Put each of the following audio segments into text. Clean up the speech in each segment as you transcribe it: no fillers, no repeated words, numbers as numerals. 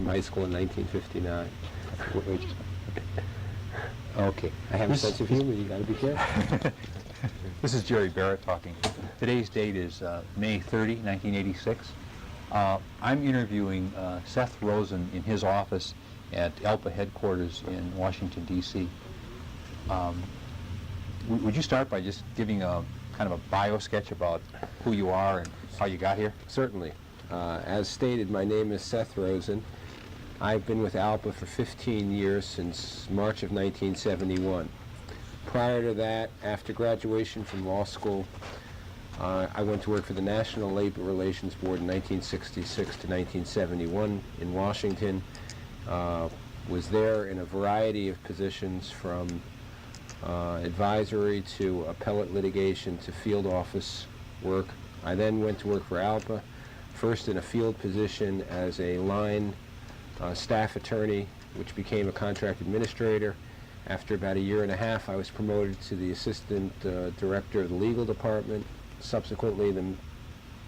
from high school in 1959. Okay, I have a sense of humor, you gotta be careful. This is Jerry Barrett talking. Today's date is May 30, 1986. I'm interviewing Seth Rosen in his office at ALPA headquarters in Washington, D.C. Would you start by just giving a kind of a bio sketch about who you are and how you got here? Certainly. As stated, my name is Seth Rosen. I've been with ALPA for 15 years, since March of 1971. Prior to that, after graduation from law school, I went to work for the National Labor Relations Board in 1966 to 1971 in Washington. Was there in a variety of positions, from advisory to appellate litigation to field office work. I then went to work for ALPA, first in a field position as a line staff attorney, which became a contract administrator. After about a year and a half, I was promoted to the assistant director of the legal department, subsequently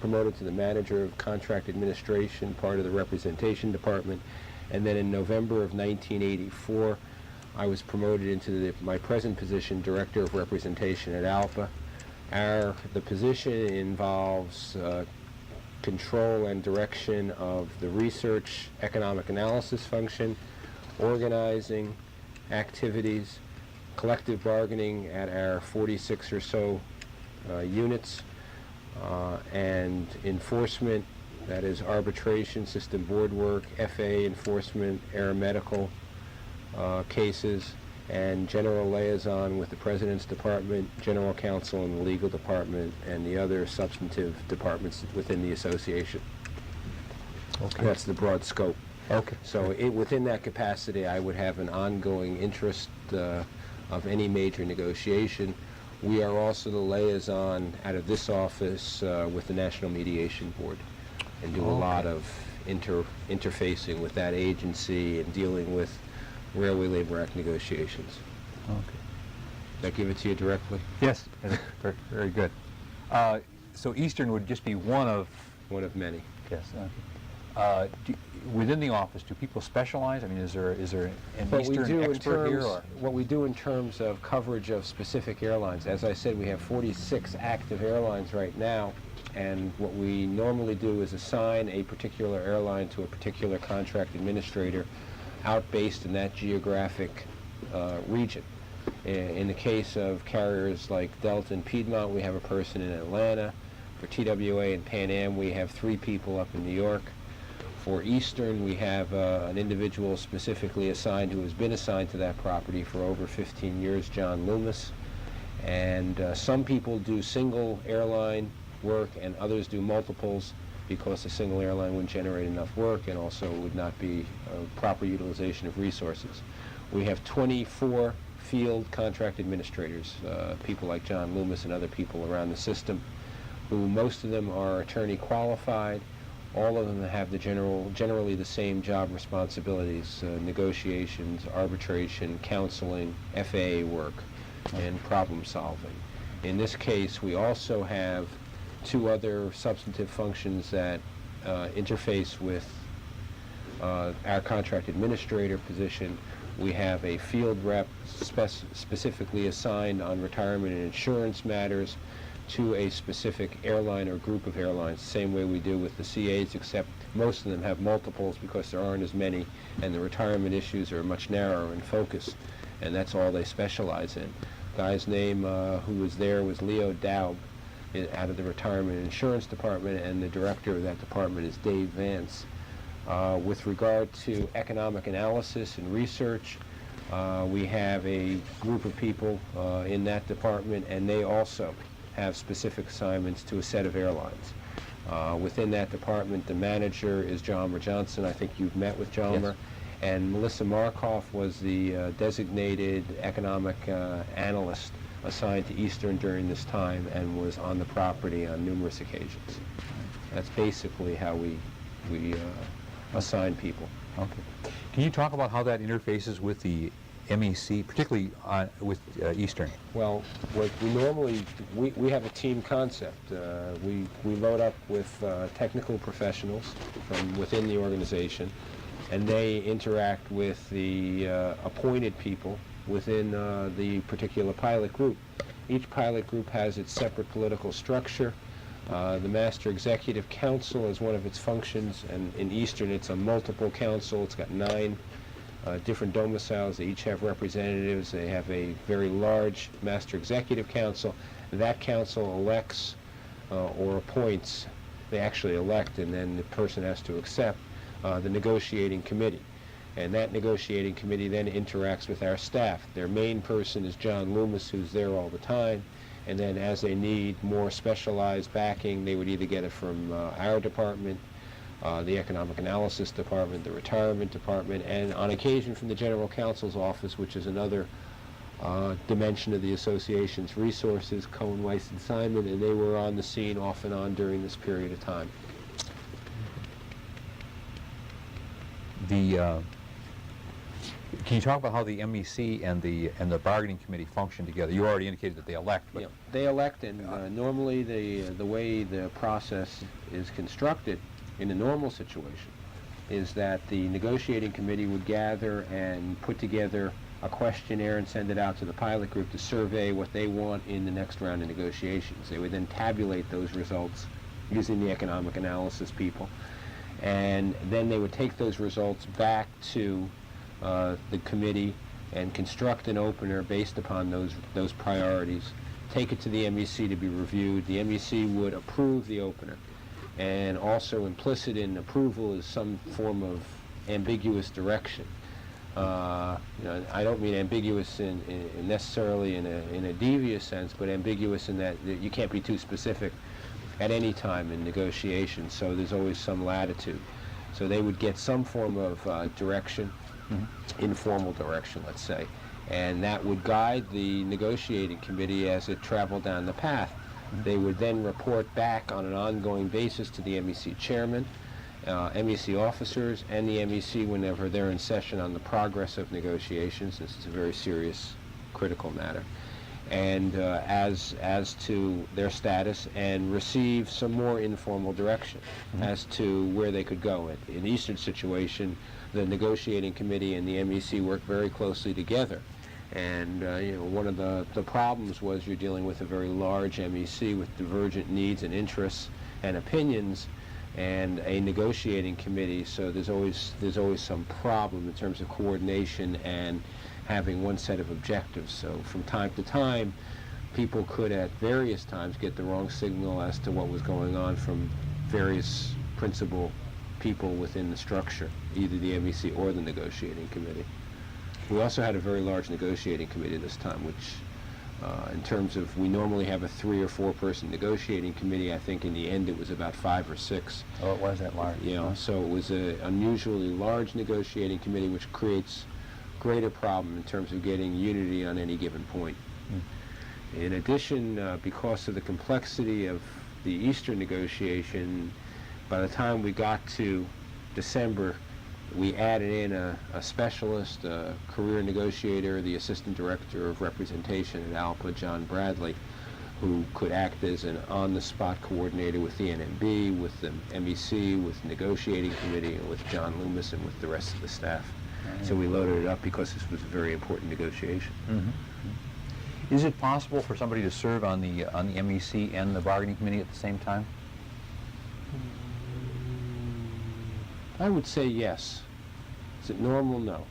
promoted to the manager of contract administration, part of the representation department, and then in November of 1984, I was promoted into my present position, director of representation at ALPA. The position involves control and direction of the research economic analysis function, organizing activities, collective bargaining at our 46 or so units, and enforcement, that is arbitration, system board work, FA enforcement, aeromedical cases, and general liaison with the President's Department, General Counsel in the Legal Department, and the other substantive departments within the association. Okay. That's the broad scope. Okay. So within that capacity, I would have an ongoing interest of any major negotiation. We are also the liaison out of this office with the National Mediation Board, and do a lot of interfacing with that agency and dealing with Railway Labor Act negotiations. Okay. Did I give it to you directly? Yes, very, very good. So Eastern would just be one of many. Yes. Within the office, do people specialize? I mean, is there an Eastern expert here? Or? What we do in terms of coverage of specific airlines, as I said, we have 46 active airlines right now, and what we normally do is assign a particular airline to a particular contract administrator out based in that geographic region. In the case of carriers like Delta and Piedmont, we have a person in Atlanta. For TWA and Pan Am, we have 3 people up in New York. For Eastern, we have an individual specifically assigned, who has been assigned to that property for over 15 years, John Loomis. And some people do single airline work, and others do multiples, because a single airline wouldn't generate enough work, and also would not be proper utilization of resources. We have 24 field contract administrators, people like John Loomis and other people around the system, who most of them are attorney qualified. All of them have generally the same job responsibilities: negotiations, arbitration, counseling, FAA work, and problem solving. In this case, we also have 2 other substantive functions that interface with our contract administrator position. We have a field rep specifically assigned on retirement and insurance matters to a specific airline or group of airlines, the same way we do with the CAs, except most of them have multiples because there aren't as many, and the retirement issues are much narrower in focus, and that's all they specialize in. The guy's name who was there was Leo Daub, out of the Retirement and Insurance Department, and the director of that department is Dave Vance. With regard to economic analysis and research, we have a group of people in that department, and they also have specific assignments to a set of airlines. Within that department, the manager is Jalmer Johnson. I think you've met with Jalmer. Yes. And Melissa Markoff was the designated economic analyst assigned to Eastern during this time, and was on the property on numerous occasions. That's basically how we assign people. Okay. Can you talk about how that interfaces with the MEC, particularly with Eastern? Well, what we normally, we have a team concept. We load up with technical professionals from within the organization, and they interact with the appointed people within the particular pilot group. Each pilot group has its separate political structure. The Master Executive Council is one of its functions, and in Eastern it's a multiple council. It's got 9 different domiciles. They each have representatives. They have a very large Master Executive Council. That council elects or appoints. They actually elect, and then the person has to accept the negotiating committee. And that negotiating committee then interacts with our staff. Their main person is John Loomis, who's there all the time. And then as they need more specialized backing, they would either get it from our department, the Economic Analysis Department, the Retirement Department, and on occasion from the General Counsel's Office, which is another dimension of the association's resources, Cohen, Weiss, and Simon, and they were on the scene off and on during this period of time. Can you talk about how the MEC and the bargaining committee function together? You already indicated that they elect, but Yeah, they elect, and normally the way the process is constructed in a normal situation is that the negotiating committee would gather and put together a questionnaire and send it out to the pilot group to survey what they want in the next round of negotiations. They would then tabulate those results using the economic analysis people, and then they would take those results back to the committee and construct an opener based upon those priorities, take it to the MEC to be reviewed. The MEC would approve the opener, and also implicit in approval is some form of ambiguous direction. I don't mean ambiguous in necessarily in a devious sense, but ambiguous in that you can't be too specific at any time in negotiations, so there's always some latitude. So they would get some form of direction, informal direction, let's say, and that would guide the negotiating committee as it traveled down the path. They would then report back on an ongoing basis to the MEC chairman, MEC officers, and the MEC whenever they're in session on the progress of negotiations. This is a very serious, critical matter. And as to their status, and receive some more informal direction as to where they could go. In Eastern situation, the negotiating committee and the MEC work very closely together. And one of the problems was you're dealing with a very large MEC with divergent needs and interests and opinions, and a negotiating committee, so there's always some problem in terms of coordination and having one set of objectives. So from time to time, people could at various times get the wrong signal as to what was going on from various principal people within the structure, either the MEC or the negotiating committee. We also had a very large negotiating committee this time, which in terms of, we normally have a 3 or 4 person negotiating committee. I think in the end it was about 5 or 6. Oh, it was that large. So it was an unusually large negotiating committee, which creates greater problem in terms of getting unity on any given point. In addition, because of the complexity of the Eastern negotiation, by the time we got to December, we added in a specialist, a career negotiator, the assistant director of representation at ALPA, John Bradley, who could act as an on-the-spot coordinator with the NMB, with the MEC, with the negotiating committee, and with John Loomis, and with the rest of the staff. So we loaded it up because this was a very important negotiation. Is it possible for somebody to serve on the MEC and the bargaining committee at the same time? I would say yes. Is it normal? No.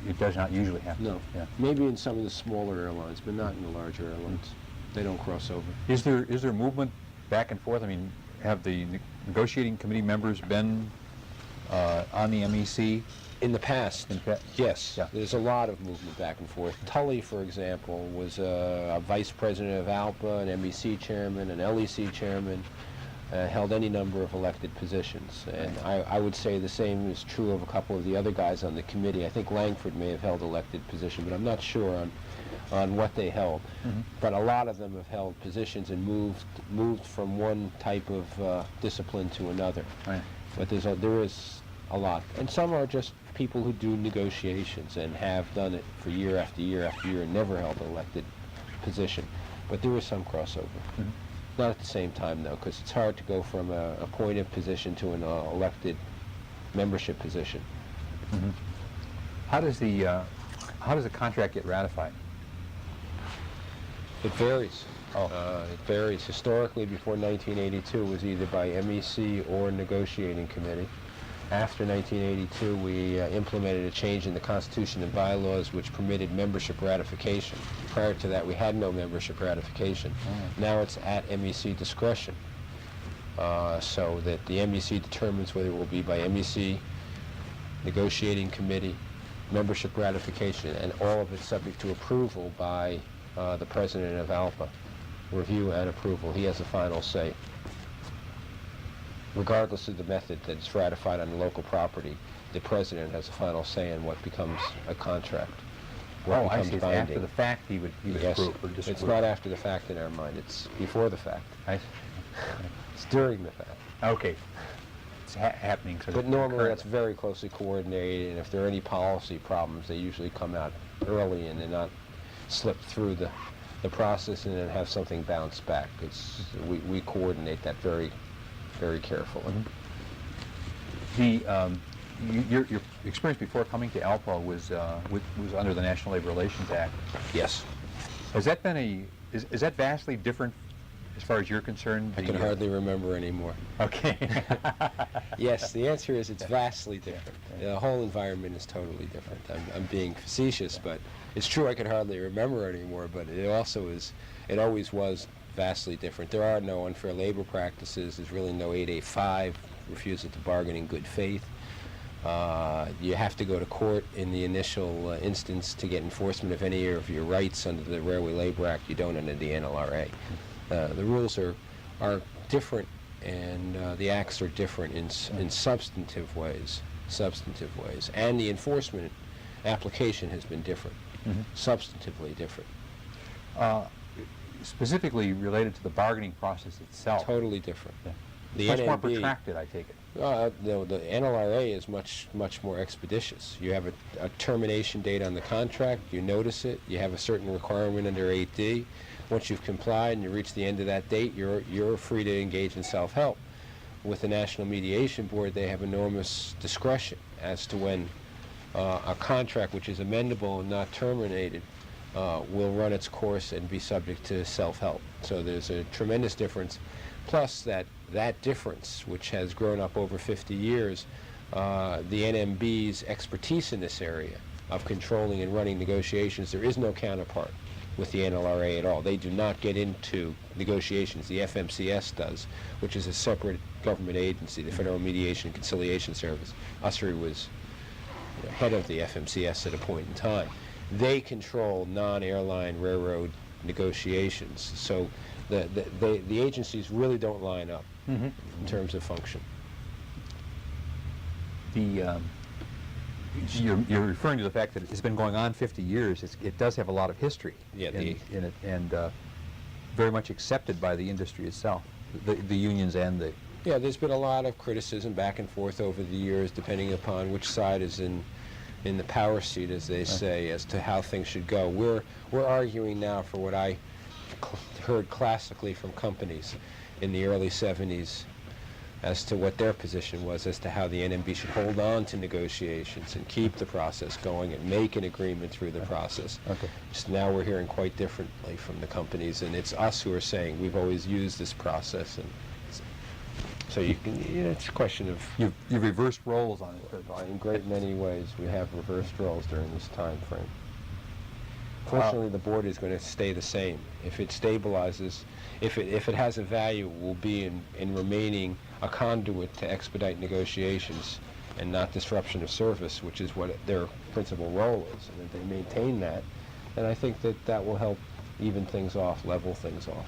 It does not usually happen. No. Yeah. Maybe in some of the smaller airlines, but not in the larger airlines. They don't cross over. Is there movement back and forth? I mean, have the negotiating committee members been on the MEC? In the past, yes. Yeah. There's a lot of movement back and forth. Tully, for example, was a vice president of ALPA, an MEC chairman, an LEC chairman, held any number of elected positions. And I would say the same is true of a couple of the other guys on the committee. I think Langford may have held elected position, but I'm not sure on what they held. But a lot of them have held positions and moved from one type of discipline to another. Right. But there is a lot. And some are just people who do negotiations and have done it for year after year after year and never held an elected position. But there is some crossover. Not at the same time, though, because it's hard to go from a appointed position to an elected membership position. How does the contract get ratified? It varies. Oh. It varies. Historically, before 1982, it was either by MEC or negotiating committee. After 1982, we implemented a change in the Constitution and bylaws which permitted membership ratification. Prior to that, we had no membership ratification. Now it's at MEC discretion. So that the MEC determines whether it will be by MEC, negotiating committee, membership ratification, and all of it subject to approval by the president of ALPA. Review and approval. He has the final say. Regardless of the method that it's ratified on the local property, the president has the final say in what becomes a contract. What I becomes see. It's binding. after the fact he would Yes, approve or disapprove. it's not after the fact in our mind. It's before the fact. I see. It's during the fact. Okay. It's happening. But normally that's very closely coordinated, and if there are any policy problems, they usually come out early and they're not slipped through the process and then have something bounce back. We coordinate that very, very carefully. Your experience before coming to ALPA was under the National Labor Relations Act. Yes. Has that been is that vastly different as far as you're concerned? I can hardly remember anymore. Okay. Yes, the answer is it's vastly different. The whole environment is totally different. I'm being facetious, but it's true I can hardly remember anymore, but it also is, it always was vastly different. There are no unfair labor practices. There's really no 8A5, refusal to bargain in good faith. You have to go to court in the initial instance to get enforcement of any of your rights under the Railway Labor Act. You don't under the NLRA. The rules are different, and the acts are different in substantive ways. And the enforcement application has been different, substantively different. Specifically related to the bargaining process itself. Totally different. Yeah. The Much more NMB protracted, I take it. No, the NLRA is much more expeditious. You have a termination date on the contract, you notice it, you have a certain requirement under 8D. Once you've complied and you reach the end of that date, you're free to engage in self-help. With the National Mediation Board, they have enormous discretion as to when a contract which is amendable and not terminated will run its course and be subject to self-help. So there's a tremendous difference. Plus that difference, which has grown up over 50 years, the NMB's expertise in this area of controlling and running negotiations, there is no counterpart with the NLRA at all. They do not get into negotiations. The FMCS does, which is a separate government agency, the Federal Mediation and Conciliation Service. Ussery was head of the FMCS at a point in time. They control non-airline railroad negotiations. So the agencies really don't line up in terms of function. You're referring to the fact that it's been going on 50 years. It does have a lot of history in it, and very much accepted by the industry itself, the unions and the... Yeah, there's been a lot of criticism back and forth over the years, depending upon which side is in the power seat, as they say, as to how things should go. We're arguing now for what I heard classically from companies in the early 70s as to what their position was as to how the NMB should hold on to negotiations and keep the process going and make an agreement through the process. Okay. Just now we're hearing quite differently from the companies, and it's us who are saying we've always used this process, and so it's a question of... You've reversed roles on it. In great many ways, we have reversed roles during this time frame. Fortunately, the board is going to stay the same. If it stabilizes, if it has a value, it will be in remaining a conduit to expedite negotiations and not disruption of service, which is what their principal role is. And if they maintain that, then I think that will help even things off, level things off.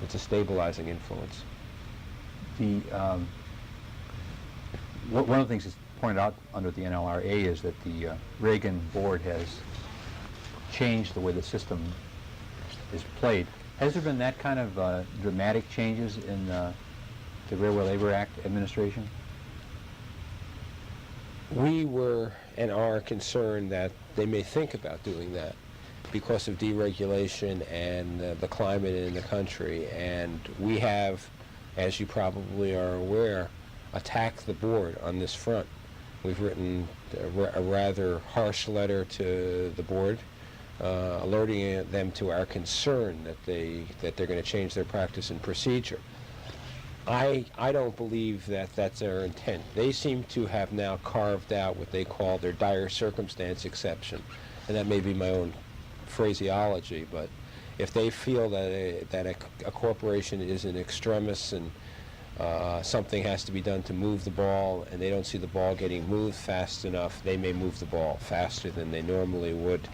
It's a stabilizing influence. One of the things that's pointed out under the NLRA is that the Reagan board has changed the way the system is played. Has there been that kind of dramatic changes in the Railway Labor Act administration? We were and are concerned that they may think about doing that because of deregulation and the climate in the country. And we have, as you probably are aware, attacked the board on this front We've written a rather harsh letter to the board, alerting them to our concern that they're going to change their practice and procedure. I don't believe that that's their intent. They seem to have now carved out what they call their dire circumstance exception, and that may be my own phraseology, but if they feel that a corporation is an extremis and something has to be done to move the ball and they don't see the ball getting moved fast enough, they may move the ball faster than they normally would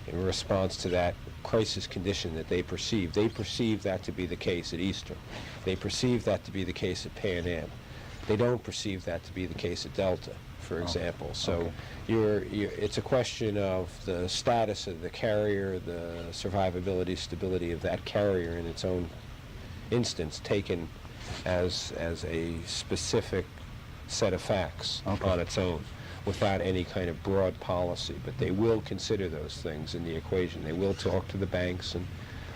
in response to that crisis condition that they perceive. They perceive that to be the case at Eastern. They perceive that to be the case at Pan Am. They don't perceive that to be the case at Delta, for example. So it's a question of the status of the carrier, the survivability, stability of that carrier in its own instance, taken as a specific set of facts on its own, without any kind of broad policy. But they will consider those things in the equation. They will talk to the banks and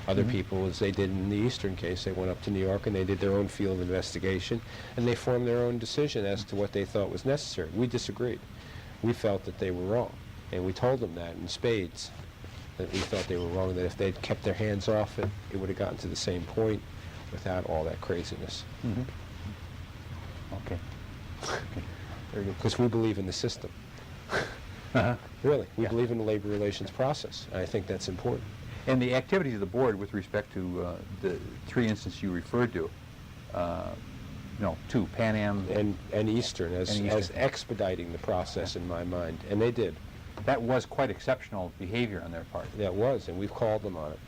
other people, as they did in the Eastern case. They went up to New York and they did their own field investigation, and they formed their own decision as to what they thought was necessary. We disagreed. We felt that they were wrong, and we told them that in spades, that we thought they were wrong, that if they'd kept their hands off it, it would have gotten to the same point without all that craziness. Okay. Very good. Because we believe in the system. Really, we believe in the labor relations process, and I think that's important. And the activities of the board with respect to the three instances you referred to, two, Pan Am And Eastern, as expediting the process in my mind, and they did. That was quite exceptional behavior on their part. That was, and we've called them on it.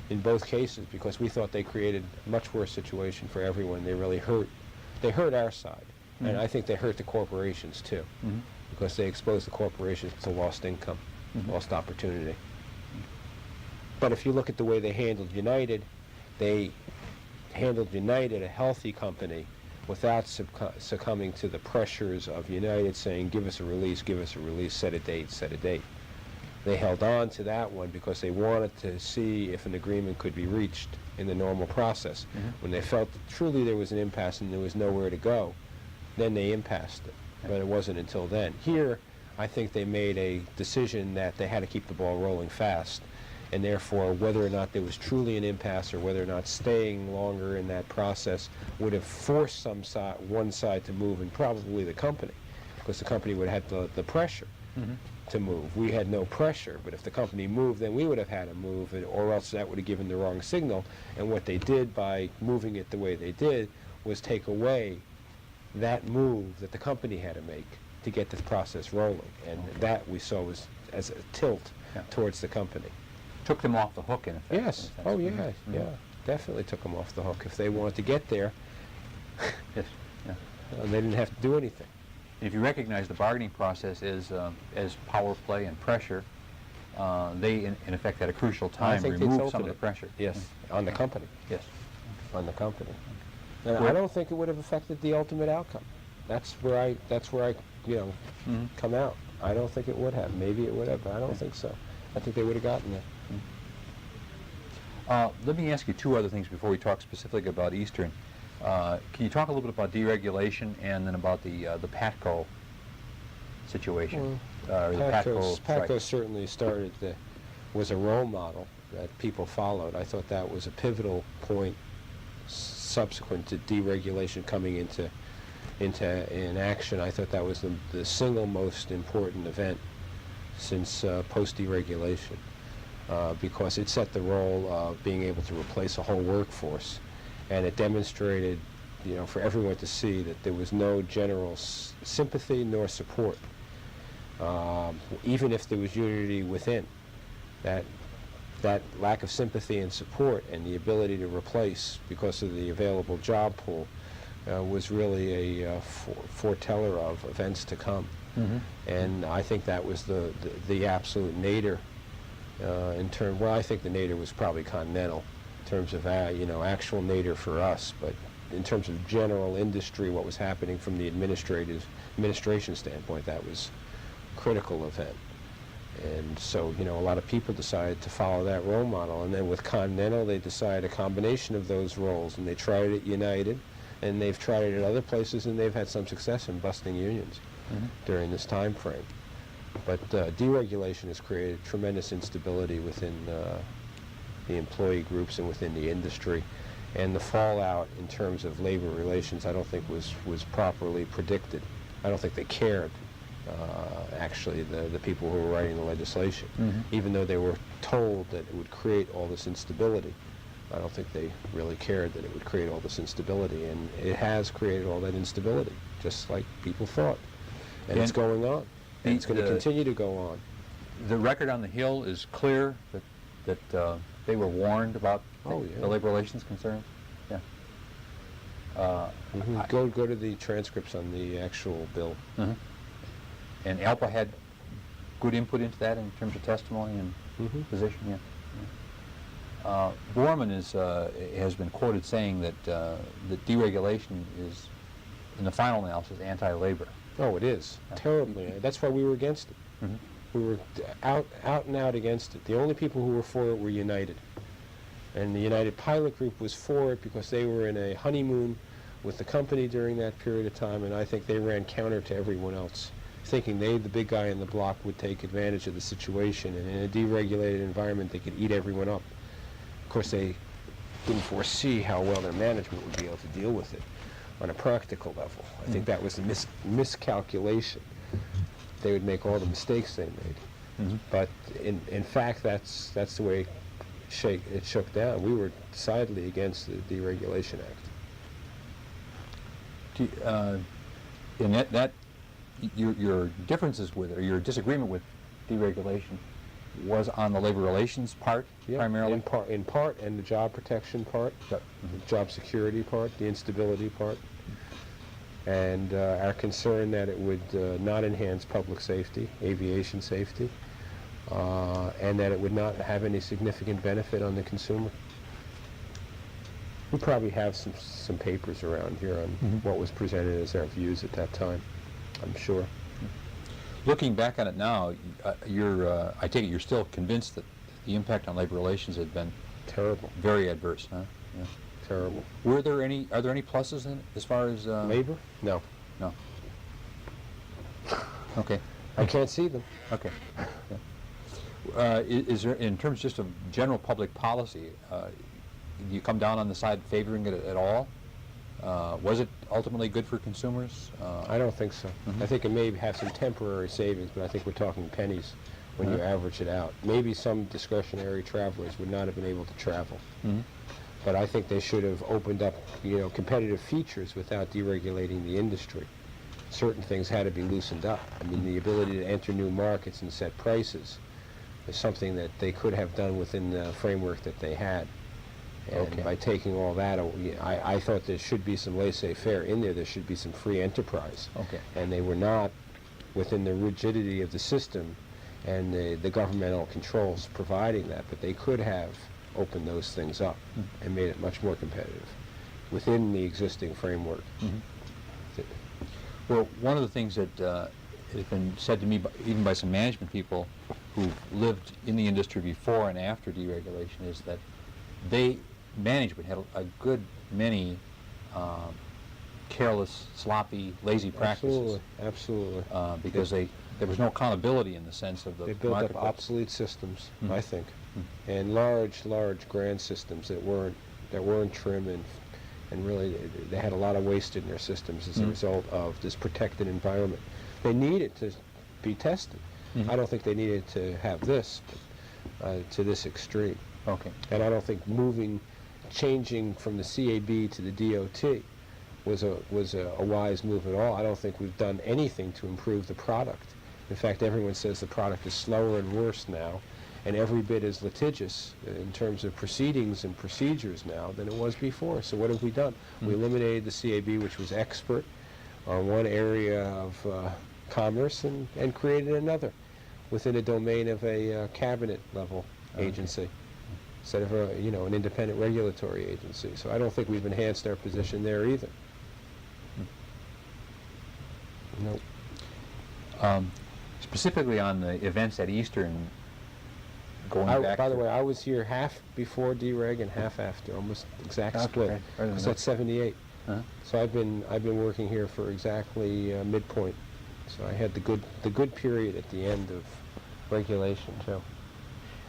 In both cases, because we thought they created a much worse situation for everyone. They really hurt. They hurt our side, and I think they hurt the corporations too, because they exposed the corporations to lost income, lost opportunity. But if you look at the way they handled United, they handled United, a healthy company, without succumbing to the pressures of United saying, give us a release, set a date. They held on to that one because they wanted to see if an agreement could be reached in the normal process. When they felt that truly there was an impasse and there was nowhere to go, then they impassed it. But it wasn't until then. Here, I think they made a decision that they had to keep the ball rolling fast, and therefore whether or not there was truly an impasse or whether or not staying longer in that process would have forced one side to move, and probably the company, because the company would have had the pressure to move. We had no pressure, but if the company moved, then we would have had to move, or else that would have given the wrong signal. And what they did by moving it the way they did was take away that move that the company had to make to get the process rolling, and that we saw was as a tilt towards the company. Took them off the hook, in effect. Yes. Oh, yeah. Yeah. Definitely took them off the hook. If they wanted to get there, Yes. Yeah. they didn't have to do anything. If you recognize the bargaining process as power play and pressure, they, in effect, at a crucial time, removed some of the pressure. Yes, on the company. Yes. On the company. And I don't think it would have affected the ultimate outcome. That's where I come out. I don't think it would have. Maybe it would have, but I don't think so. I think they would have gotten there. Let me ask you two other things before we talk specifically about Eastern. Can you talk a little bit about deregulation and then about the PATCO situation? PATCO certainly was a role model that people followed. I thought that was a pivotal point subsequent to deregulation coming into action. I thought that was the single most important event since post-deregulation, because it set the role of being able to replace a whole workforce, and it demonstrated, for everyone to see that there was no general sympathy nor support, even if there was unity within. That lack of sympathy and support and the ability to replace because of the available job pool was really a foreteller of events to come. And I think that was the absolute nadir I think the nadir was probably Continental in terms of actual nadir for us, but in terms of general industry, what was happening from the administration standpoint, that was a critical event. And so, a lot of people decided to follow that role model. And then with Continental, they decided a combination of those roles, and they tried it at United, and they've tried it at other places, and they've had some success in busting unions. during this time frame. But deregulation has created tremendous instability within the employee groups and within the industry. And the fallout in terms of labor relations, I don't think was properly predicted. I don't think they cared, actually, the people who were writing the legislation. Even though they were told that it would create all this instability, I don't think they really cared that it would create all this instability. And it has created all that instability, just like people thought. And it's going on. And it's going to continue to go on. The record on the Hill is clear that they were warned about the labor relations concerns. Yeah. Go to the transcripts on the actual bill. And ALPA had good input into that in terms of testimony and position. Yeah. Borman has been quoted saying that that deregulation is, in the final analysis, anti-labor. Oh, it is. Terribly. That's why we were against it. We were out and out against it. The only people who were for it were United. And the United Pilot Group was for it because they were in a honeymoon with the company during that period of time, and I think they ran counter to everyone else, thinking they, the big guy in the block, would take advantage of the situation, and in a deregulated environment they could eat everyone up. Of course, they didn't foresee how well their management would be able to deal with it on a practical level. I think that was a miscalculation. They would make all the mistakes they made. But in fact, that's the way it shook down. We were decidedly against the Deregulation Act. In that your differences with it, or your disagreement with deregulation, was on the labor relations part primarily? In part, and the job protection part, the job security part, the instability part, and our concern that it would not enhance public safety, aviation safety, and that it would not have any significant benefit on the consumer. We probably have some papers around here on what was presented as our views at that time, I'm sure. Looking back on it now, I take it you're still convinced that the impact on labor relations had been terrible, very adverse, huh? Yeah. Terrible. Are there any pluses in it as far as labor? No. No. Okay. I can't see them. Okay. Yeah. Is there, in terms just of general public policy, do you come down on the side favoring it at all? Was it ultimately good for consumers? I don't think so. I think it may have some temporary savings, but I think we're talking pennies when you average it out. Maybe some discretionary travelers would not have been able to travel. But I think they should have opened up, competitive features without deregulating the industry. Certain things had to be loosened up. I mean, the ability to enter new markets and set prices is something that they could have done within the framework that they had. And by taking all that, I thought there should be some laissez-faire in there. There should be some free enterprise. And they were not within the rigidity of the system and the governmental controls providing that. But they could have opened those things up and made it much more competitive within the existing framework. Well, one of the things that has been said to me, even by some management people who've lived in the industry before and after deregulation, is that management had a good many careless, sloppy, lazy practices. Absolutely. Because there was no accountability in the sense of the They built up obsolete systems, I think, and large grand systems that weren't trim, and really they had a lot of waste in their systems as a result of this protected environment. They needed to be tested. I don't think they needed to have this to this extreme. And I don't think changing from the CAB to the DOT was a wise move at all. I don't think we've done anything to improve the product. In fact, everyone says the product is slower and worse now, and every bit as litigious in terms of proceedings and procedures now than it was before. So what have we done? We eliminated the CAB, which was expert on one area of commerce, and created another within a domain of a cabinet level agency instead of an independent regulatory agency. So I don't think we've enhanced our position there either. Nope. Specifically on the events at Easter and going back. By the way, I was here half before dereg and half after, almost exact split. Because that's 78. So I've been working here for exactly midpoint So I had the good period at the end of regulation too.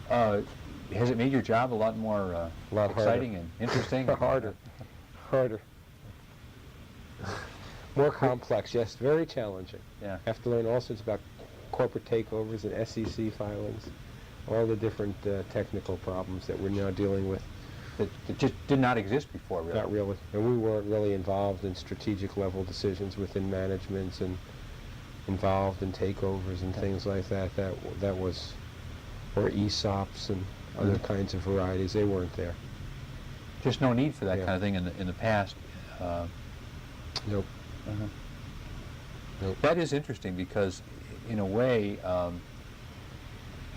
Has it made your job a lot more Lot exciting harder. and interesting? Harder. More complex, yes, very challenging. Yeah. Have to learn all sorts about corporate takeovers and SEC filings, all the different technical problems that we're now dealing with. That just did not exist before, really. Not really. And we weren't really involved in strategic level decisions within managements and involved in takeovers and things like that. That was, or ESOPs and other kinds of varieties. They weren't there. Just no need for that Yeah. kind of thing in the past. Nope. Nope. That is interesting because, in a way,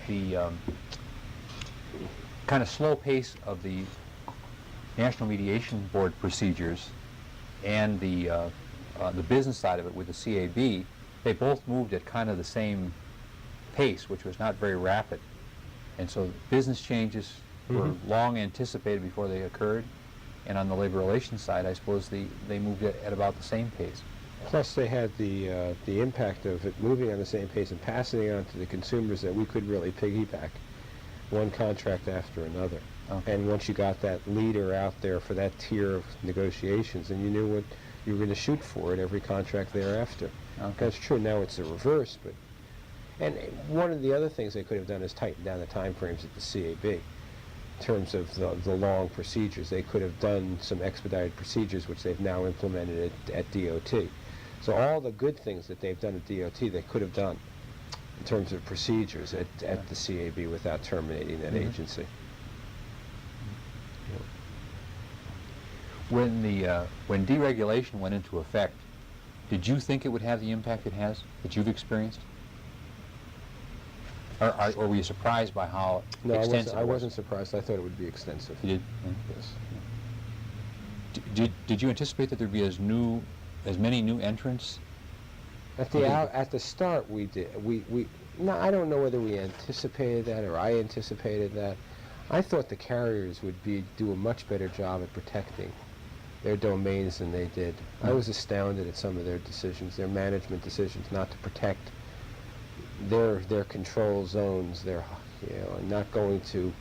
the kind of slow pace of the National Mediation Board procedures and the business side of it with the CAB, they both moved at kind of the same pace, which was not very rapid. And so business changes were long anticipated before they occurred. And on the labor relations side, I suppose they moved at about the same pace. Plus, they had the impact of it moving on the same pace and passing it on to the consumers that we could really piggyback one contract after another. Okay. And once you got that leader out there for that tier of negotiations, and you knew what you were going to shoot for at every contract thereafter. Okay. That's true. Now it's the reverse, but and one of the other things they could have done is tighten down the time frames at the CAB. In terms of the long procedures, they could have done some expedited procedures, which they've now implemented at DOT. So all the good things that they've done at DOT, they could have done in terms of procedures at the CAB without terminating that agency. When deregulation went into effect, did you think it would have the impact it has that you've experienced? Or were you surprised by how No, extensive it was? I wasn't surprised. I thought it would be extensive. You did? Yes. Did you anticipate that there'd be as many new entrants? At the start, we did. No, I don't know whether we anticipated that or I anticipated that. I thought the carriers would do a much better job at protecting their domains than they did. I was astounded at some of their decisions, their management decisions, not to protect their control zones, and not going to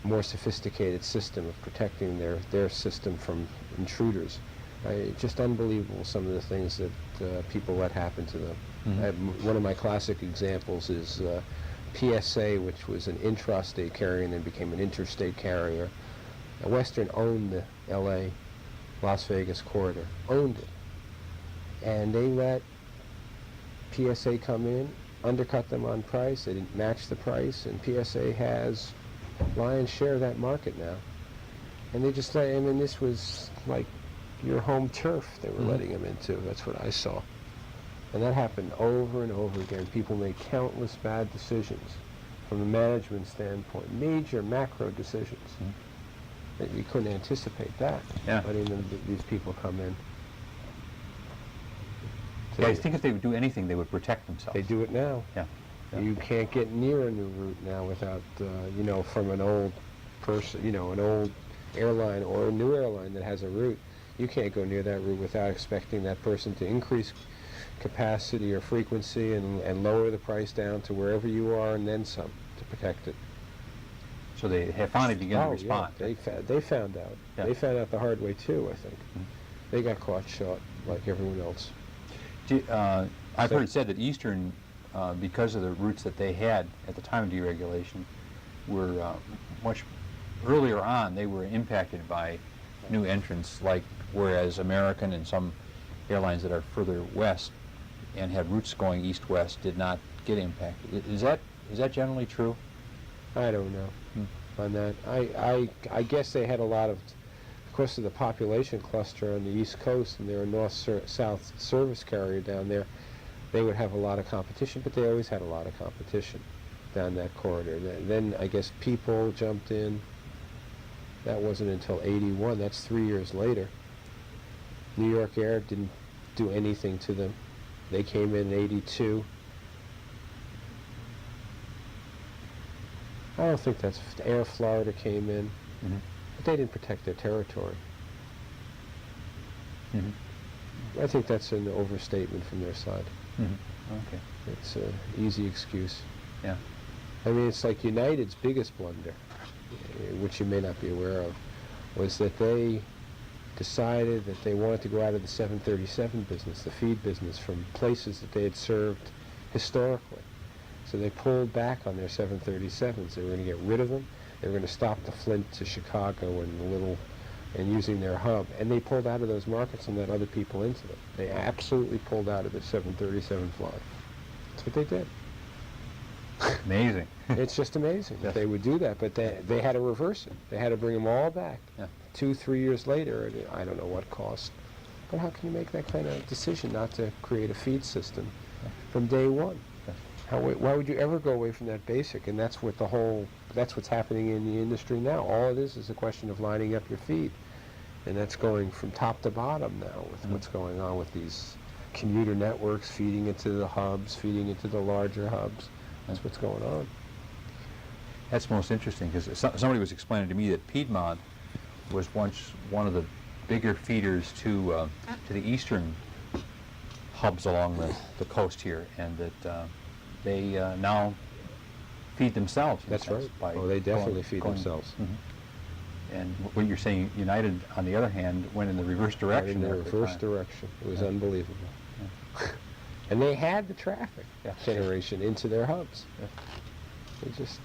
more sophisticated system of protecting their system from intruders. Just unbelievable some of the things that people let happen to them. One of my classic examples is PSA, which was an intrastate carrier and then became an interstate carrier. Western owned the LA Las Vegas corridor, owned it, and they let PSA come in, undercut them on price. They didn't match the price, and PSA has lion's share of that market now. And they just let him in. This was like your home turf they were letting him into. That's what I saw. And that happened over and over again. People made countless bad decisions from a management standpoint, major macro decisions. That you couldn't anticipate that, letting these people come in. So Yeah, I think if they would do anything, they would protect themselves. they do it now. Yeah. You can't get near a new route now without, from an old person, an old airline or a new airline that has a route. You can't go near that route without expecting that person to increase capacity or frequency and lower the price down to wherever you are and then some to protect it. So they have finally begun to respond. Yeah, they found out. Yeah. They found out the hard way too, I think. They got caught short like everyone else. I've heard it said that Eastern, because of the routes that they had at the time of deregulation, were much earlier on, they were impacted by new entrants, whereas American and some airlines that are further west and had routes going east-west did not get impacted. Is that generally true? I don't know on that. I guess they had a lot of course of the population cluster on the East Coast, and they're a north-south service carrier down there. They would have a lot of competition, but they always had a lot of competition down that corridor. Then I guess people jumped in. That wasn't until '81. That's 3 years later. New York Air didn't do anything to them. They came in '82. I don't think that's Air Florida came in, but they didn't protect their territory. I think that's an overstatement from their side. Okay. It's an easy excuse. Yeah. I mean, it's like United's biggest blunder, which you may not be aware of, was that they decided that they wanted to go out of the 737 business, the feed business, from places that they had served historically. So they pulled back on their 737s. They were going to get rid of them. They were going to stop the Flint to Chicago and using their hub. And they pulled out of those markets and let other people into them. They absolutely pulled out of the 737 flying. That's what they did. Amazing. It's just amazing that they would do that, but they had to reverse it. They had to bring them all back. Yeah. 2-3 years later, I don't know what cost. But how can you make that kind of decision not to create a feed system from day one? Why would you ever go away from that basic? And that's what's happening in the industry now. All it is a question of lining up your feed. And that's going from top to bottom now with what's going on with these commuter networks feeding into the hubs, feeding into the larger hubs. That's what's going on. That's most interesting, because somebody was explaining to me that Piedmont was once one of the bigger feeders to the eastern hubs along the coast here, and that they now feed themselves. That's right. Oh, they definitely feed themselves. Mm-hmm. And what you're saying, United, on the other hand, went in the reverse direction. Right in the reverse direction. It was unbelievable. Yeah. And they had the traffic generation into their hubs. Yeah. They just...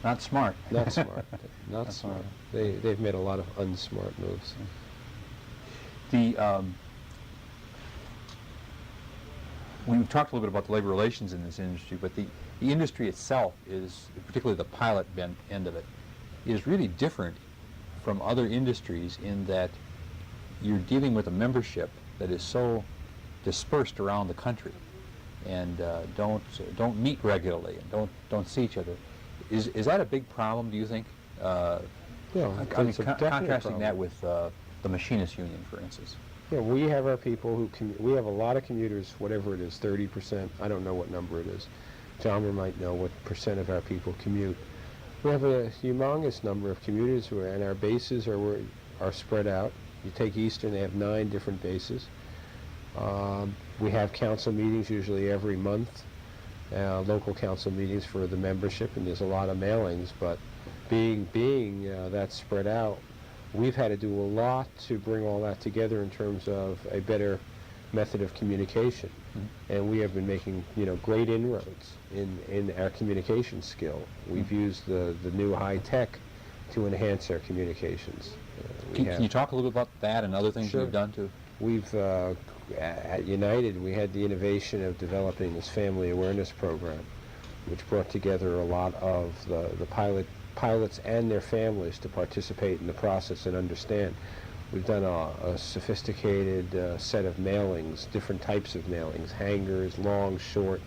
Not smart. Not smart. Not smart. They've made a lot of unsmart moves. We've talked a little bit about the labor relations in this industry, but the industry itself is, particularly the pilot end of it, is really different from other industries in that you're dealing with a membership that is so dispersed around the country and don't meet regularly and don't see each other. Is that a big problem, do you think? Yeah, I mean, it's a definite contrasting problem. that with the machinists union, for instance. Yeah, we have our people who we have a lot of commuters, whatever it is, 30%. I don't know what number it is. John might know what percent of our people commute. We have a humongous number of commuters and our bases are spread out. You take Eastern, they have 9 different bases. We have council meetings usually every month, local council meetings for the membership, and there's a lot of mailings, but being that spread out, we've had to do a lot to bring all that together in terms of a better method of communication. Mm-hmm. And we have been making, great inroads in our communication skill. We've used the new high tech to enhance our communications. Can you talk a little bit about that and other things Sure. you've done to? We've, at United, we had the innovation of developing this family awareness program, which brought together a lot of the pilots and their families to participate in the process and understand. We've done a sophisticated set of mailings, different types of mailings, hangers, long, short,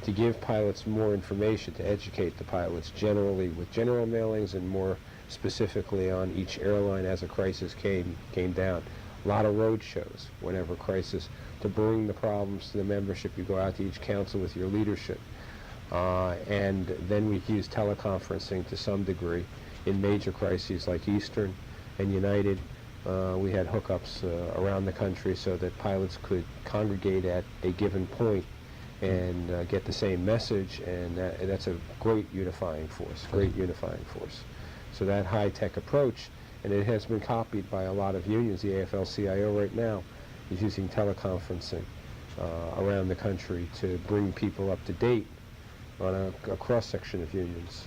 to give pilots more information, to educate the pilots generally with general mailings and more specifically on each airline as a crisis came down. A lot of road shows whenever crisis, to bring the problems to the membership. You go out to each council with your leadership. And then we use teleconferencing to some degree in major crises like Eastern and United. We had hookups around the country so that pilots could congregate at a given point and get the same message, and that's a great unifying force, So that high-tech approach, and it has been copied by a lot of unions. The AFL-CIO right now is using teleconferencing around the country to bring people up to date on a cross-section of unions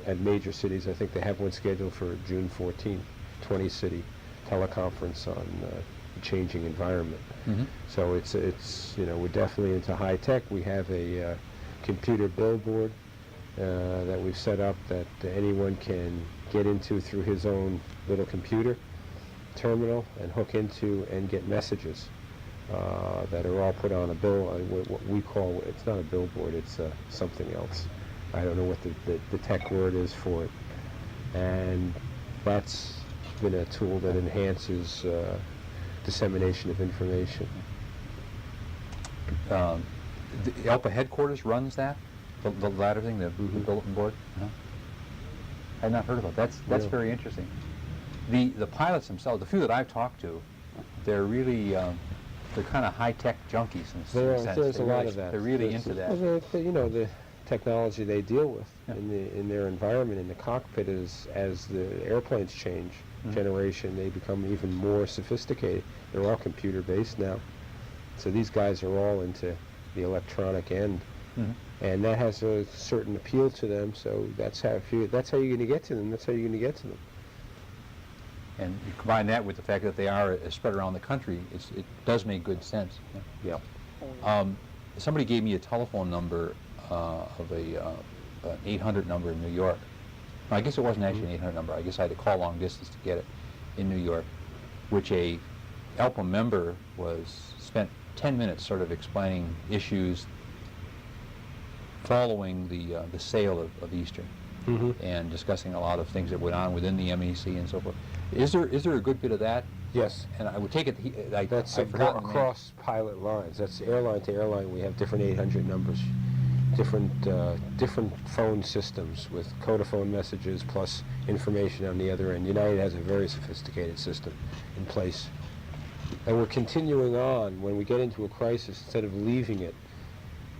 at major cities. I think they have one scheduled for June 14th, 20-city teleconference on the changing environment. Mm-hmm. So it's we're definitely into high tech. We have a computer billboard that we've set up that anyone can get into through his own little computer terminal and hook into and get messages that are all put on a what we call, it's not a billboard, it's something else. I don't know what the tech word is for it. And that's been a tool that enhances dissemination of information. The ELPA headquarters runs that? The latter thing, the bulletin board? Uh-huh. I've not heard about that. That's very interesting. The pilots themselves, the few that I've talked to, they're really they're kind of high-tech junkies in a sense. There's They a lot really- of that. They're really There's- into that. well, you know, the technology they deal with Yeah. in their environment in the cockpit is, as the airplanes change generation, they become even more sophisticated. They're all computer-based now. So these guys are all into the electronic end. And that has a certain appeal to them, so that's how you're going to get to them. That's how you're going to get to them. And you combine that with the fact that they are spread around the country, it does make good sense. Yeah. Somebody gave me a telephone number of an 800 number in New York. No, I guess it wasn't actually an 800 number. I guess I had to call long distance to get it in New York, which a ALPA member spent 10 minutes sort of explaining issues following the sale of Eastern, and discussing a lot of things that went on within the MEC and so forth. Is there a good bit of that? Yes. And I would take it, That's I've forgotten the name. across pilot lines. That's airline to airline. We have different 800 numbers, different phone systems with codaphone messages plus information on the other end. United has a very sophisticated system in place. And we're continuing on. When we get into a crisis, instead of leaving it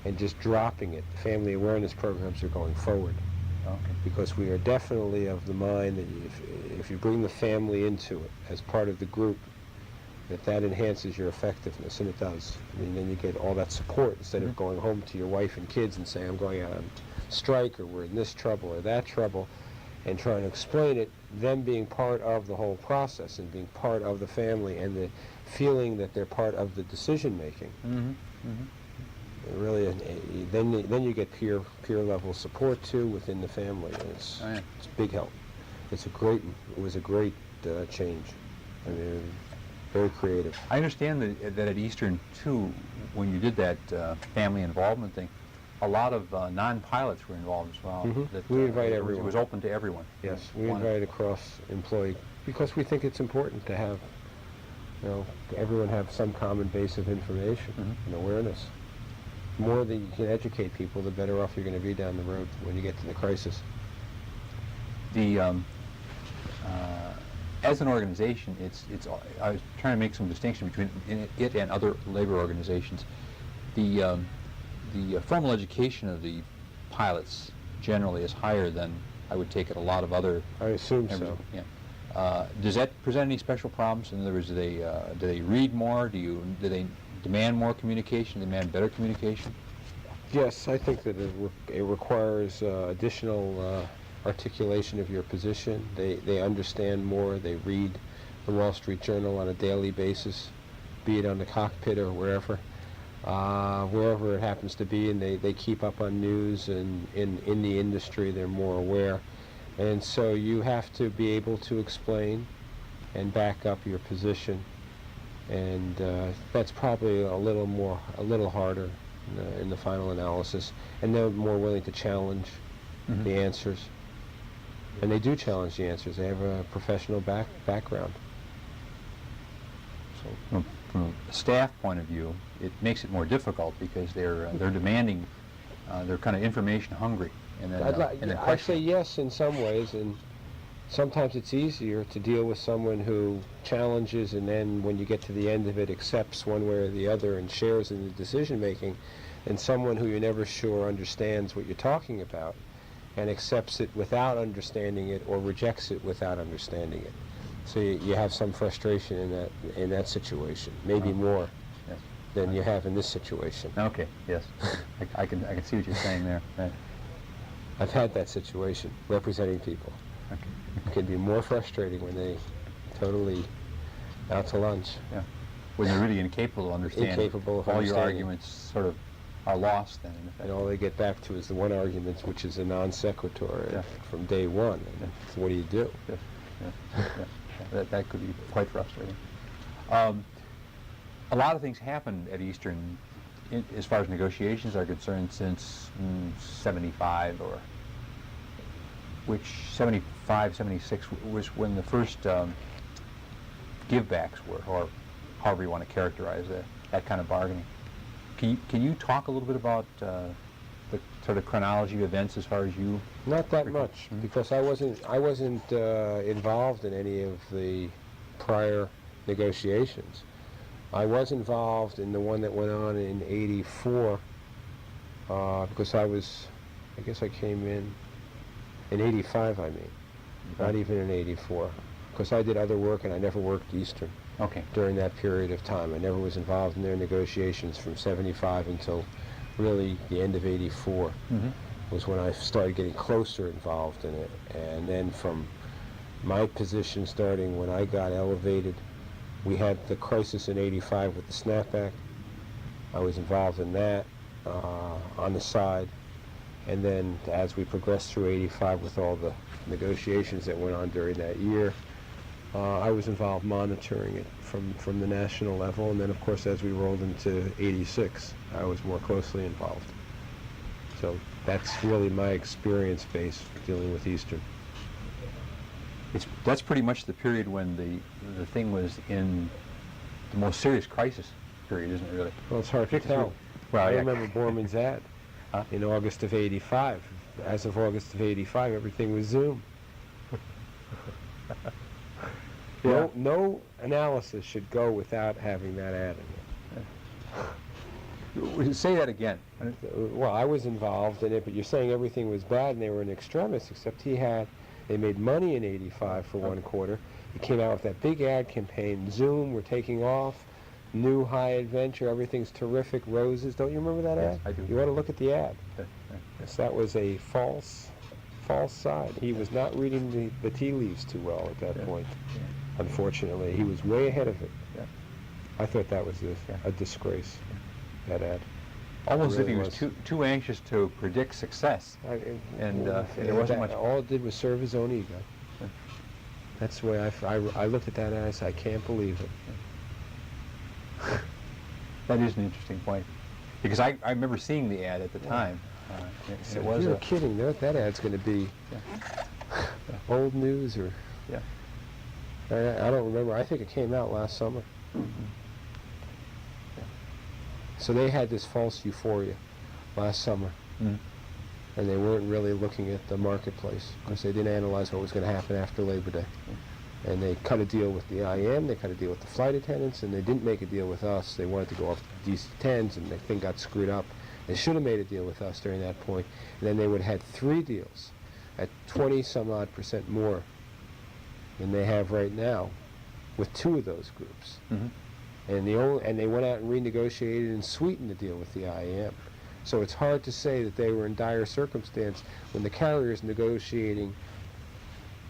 and just dropping it, family awareness programs are going forward. Okay. Because we are definitely of the mind that if you bring the family into it as part of the group, that enhances your effectiveness, and it does. I mean, then you get all that support instead of going home to your wife and kids and saying, I'm going out on strike, or we're in this trouble or that trouble, and trying to explain it, them being part of the whole process and being part of the family and the feeling that they're part of the decision making. Really, then you get peer level support too within the family. And it's a big help. It was a great change. I mean, very creative. I understand that at Eastern too, when you did that family involvement thing, a lot of non-pilots were involved as well. That, We invite It everyone. was open to everyone. Yes, we invite across employee because we think it's important to have, everyone have some common base of information and awareness. The more that you can educate people, the better off you're going to be down the road when you get to the crisis. As an organization, I was trying to make some distinction between it and other labor organizations. The formal education of the pilots generally is higher than I would take it a lot of other. I assume so. Yeah. Does that present any special problems? In other words, do they read more? Do they demand more communication? Demand better communication? Yes, I think that it requires additional articulation of your position. They understand more. They read the Wall Street Journal on a daily basis, be it on the cockpit or wherever it happens to be, and they keep up on news, and in the industry they're more aware. And so you have to be able to explain and back up your position, and that's probably a little harder in the final analysis. And they're more willing to challenge the answers, and they do challenge the answers. They have a professional background. So from a staff point of view, it makes it more difficult because they're demanding, they're kind of information hungry, and then I'd say yes in some ways, and sometimes it's easier to deal with someone who challenges and then when you get to the end of it accepts one way or the other and shares in the decision making, and someone who you're never sure understands what you're talking about and accepts it without understanding it or rejects it without understanding it. So you have some frustration in that situation, maybe more than you have in this situation. Okay, yes. I can see what you're saying there. Right. I've had that situation representing people. Okay. It can be more frustrating when they totally out to lunch. Yeah. When they're really incapable of understanding. Incapable of all your understanding. arguments sort of are lost then, in effect. And all they get back to is the one argument, which is a non sequitur from day one. And so what do you do? Yes. That could be quite frustrating. A lot of things happened at Eastern as far as negotiations are concerned since 75, or which 75, 76 was when the first givebacks were, or however you want to characterize that kind of bargaining. Can you talk a little bit about the sort of chronology of events as far as you? Not that much, because I wasn't involved in any of the prior negotiations. I was involved in the one that went on in '84 because I guess I came in '85. I mean, not even in '84, because I did other work and I never worked Eastern. Okay. During that period of time, I never was involved in their negotiations from '75 until really the end of '84. Was when I started getting closer involved in it, and then from my position starting when I got elevated, we had the crisis in '85 with the snapback. I was involved in that on the side, and then as we progressed through '85 with all the negotiations that went on during that year, I was involved monitoring it from the national level, and then of course as we rolled into '86, I was more closely involved. So that's really my experience base dealing with Eastern. That's pretty much the period when the thing was in the most serious crisis period, isn't it, really? Well, it's hard to tell. Well, I yeah. remember Borman's ad in August of '85. As of August of '85, everything was Zoom. Yeah. No analysis should go without having that ad in it. Say that again. Well, I was involved in it, but you're saying everything was bad and they were an extremist, except they made money in '85 for one quarter. He came out with that big ad campaign, Zoom, we're taking off, new high adventure, everything's terrific, roses. Don't you remember that ad? Yes, I do. You ought to look at the ad. Yeah. Yes, that was a false side. He was not reading the tea leaves too well at that point. Yeah. Unfortunately, he was way ahead of it. Yeah. I thought that was a disgrace, that ad. Almost as if really he was too anxious to predict success. And there wasn't much. All it did was serve his own ego. Yeah. That's the way I looked at that ad. I said, I can't believe it. That is an interesting point. Because I remember seeing the ad at the time. It was You're kidding. That ad's going to be old news or... Yeah. I don't remember. I think it came out last summer. So they had this false euphoria last summer. And they weren't really looking at the marketplace because they didn't analyze what was going to happen after Labor Day. And they cut a deal with the IM, they cut a deal with the flight attendants, and they didn't make a deal with us. They wanted to go off to DC-10s, and the thing got screwed up. They should have made a deal with us during that point. And then they would have had 3 deals at 20-some-odd% more than they have right now with 2 of those groups. And they went out and renegotiated and sweetened the deal with the IAM. So it's hard to say that they were in dire circumstance when the carrier's negotiating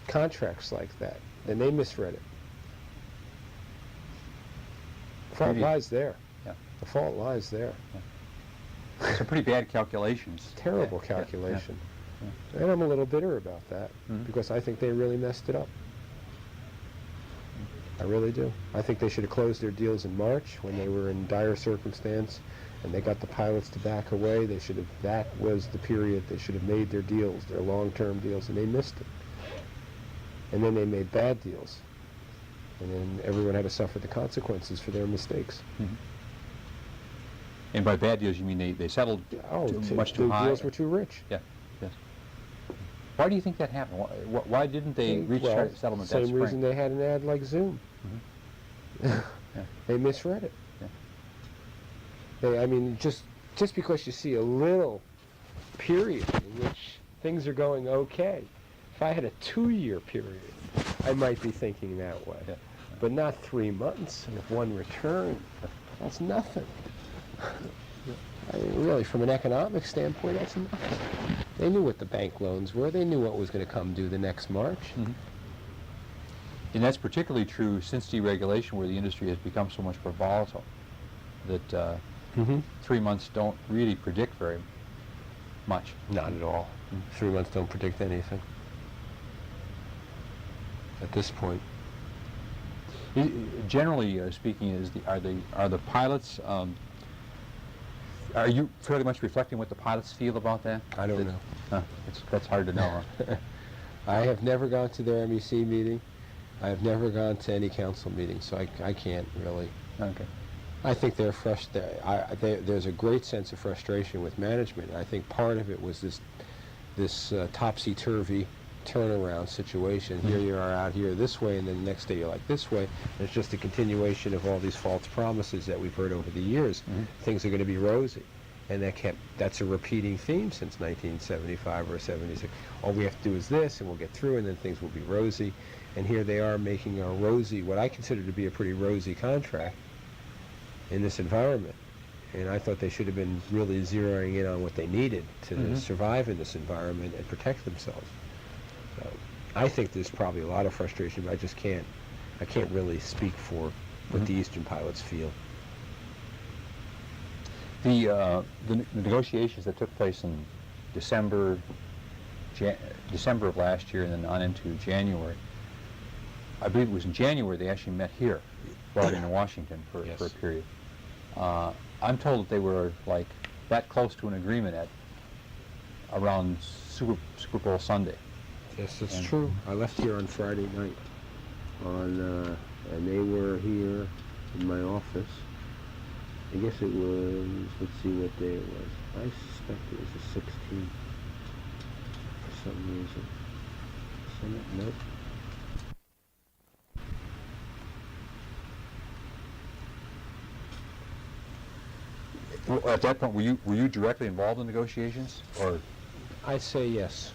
contracts like that. Then they misread it. The fault lies there. Yeah. The fault lies there. Yeah. Some pretty bad calculations. Terrible calculation. And I'm a little bitter about that because I think they really messed it up. I really do. I think they should have closed their deals in March when they were in dire circumstance and they got the pilots to back away. That was the period they should have made their deals, their long-term deals, and they missed it. And then they made bad deals. And then everyone had to suffer the consequences for their mistakes. And by bad deals, you mean they settled much too high? The deals were too rich. Yeah, yes. Why do you think that happened? Why didn't they reach settlement that spring? Same reason they had an ad like Zoom. They misread it. I mean, just because you see a little period in which things are going okay, if I had a 2-year period, I might be thinking that way. But not 3 months and if one return. That's nothing. I mean, really, from an economic standpoint, that's nothing. They knew what the bank loans were. They knew what was going to come due the next March. And that's particularly true since deregulation, where the industry has become so much more volatile, that 3 months don't really predict very much. Not at all. 3 months don't predict anything at this point. Generally speaking, are the pilots? Are you fairly much reflecting what the pilots feel about that? I don't know. That's hard to know. Huh? I have never gone to their MEC meeting. I have never gone to any council meeting, so I can't really. Okay. I think they're there's a great sense of frustration with management. I think part of it was this topsy-turvy turnaround situation. Here you are out here this way, and then the next day you're like this way. And it's just a continuation of all these false promises that we've heard over the years. Things are going to be rosy. And that's a repeating theme since 1975 or 76. All we have to do is this, and we'll get through, and then things will be rosy. And here they are making a rosy, what I consider to be a pretty rosy contract in this environment. And I thought they should have been really zeroing in on what they needed to survive in this environment and protect themselves. So I think there's probably a lot of frustration, but I can't really speak for what the Eastern pilots feel. The negotiations that took place in December of last year and then on into January, I believe it was in January they actually met here, brought in Washington for a period. I'm told that they were like that close to an agreement at around Super Bowl Sunday. Yes, that's true. I left here on Friday night, and they were here in my office. I guess it was, let's see what day it was. I suspect it was the 16th for some reason. Nope. Well, at that point, were you directly involved in negotiations, or? I'd say yes.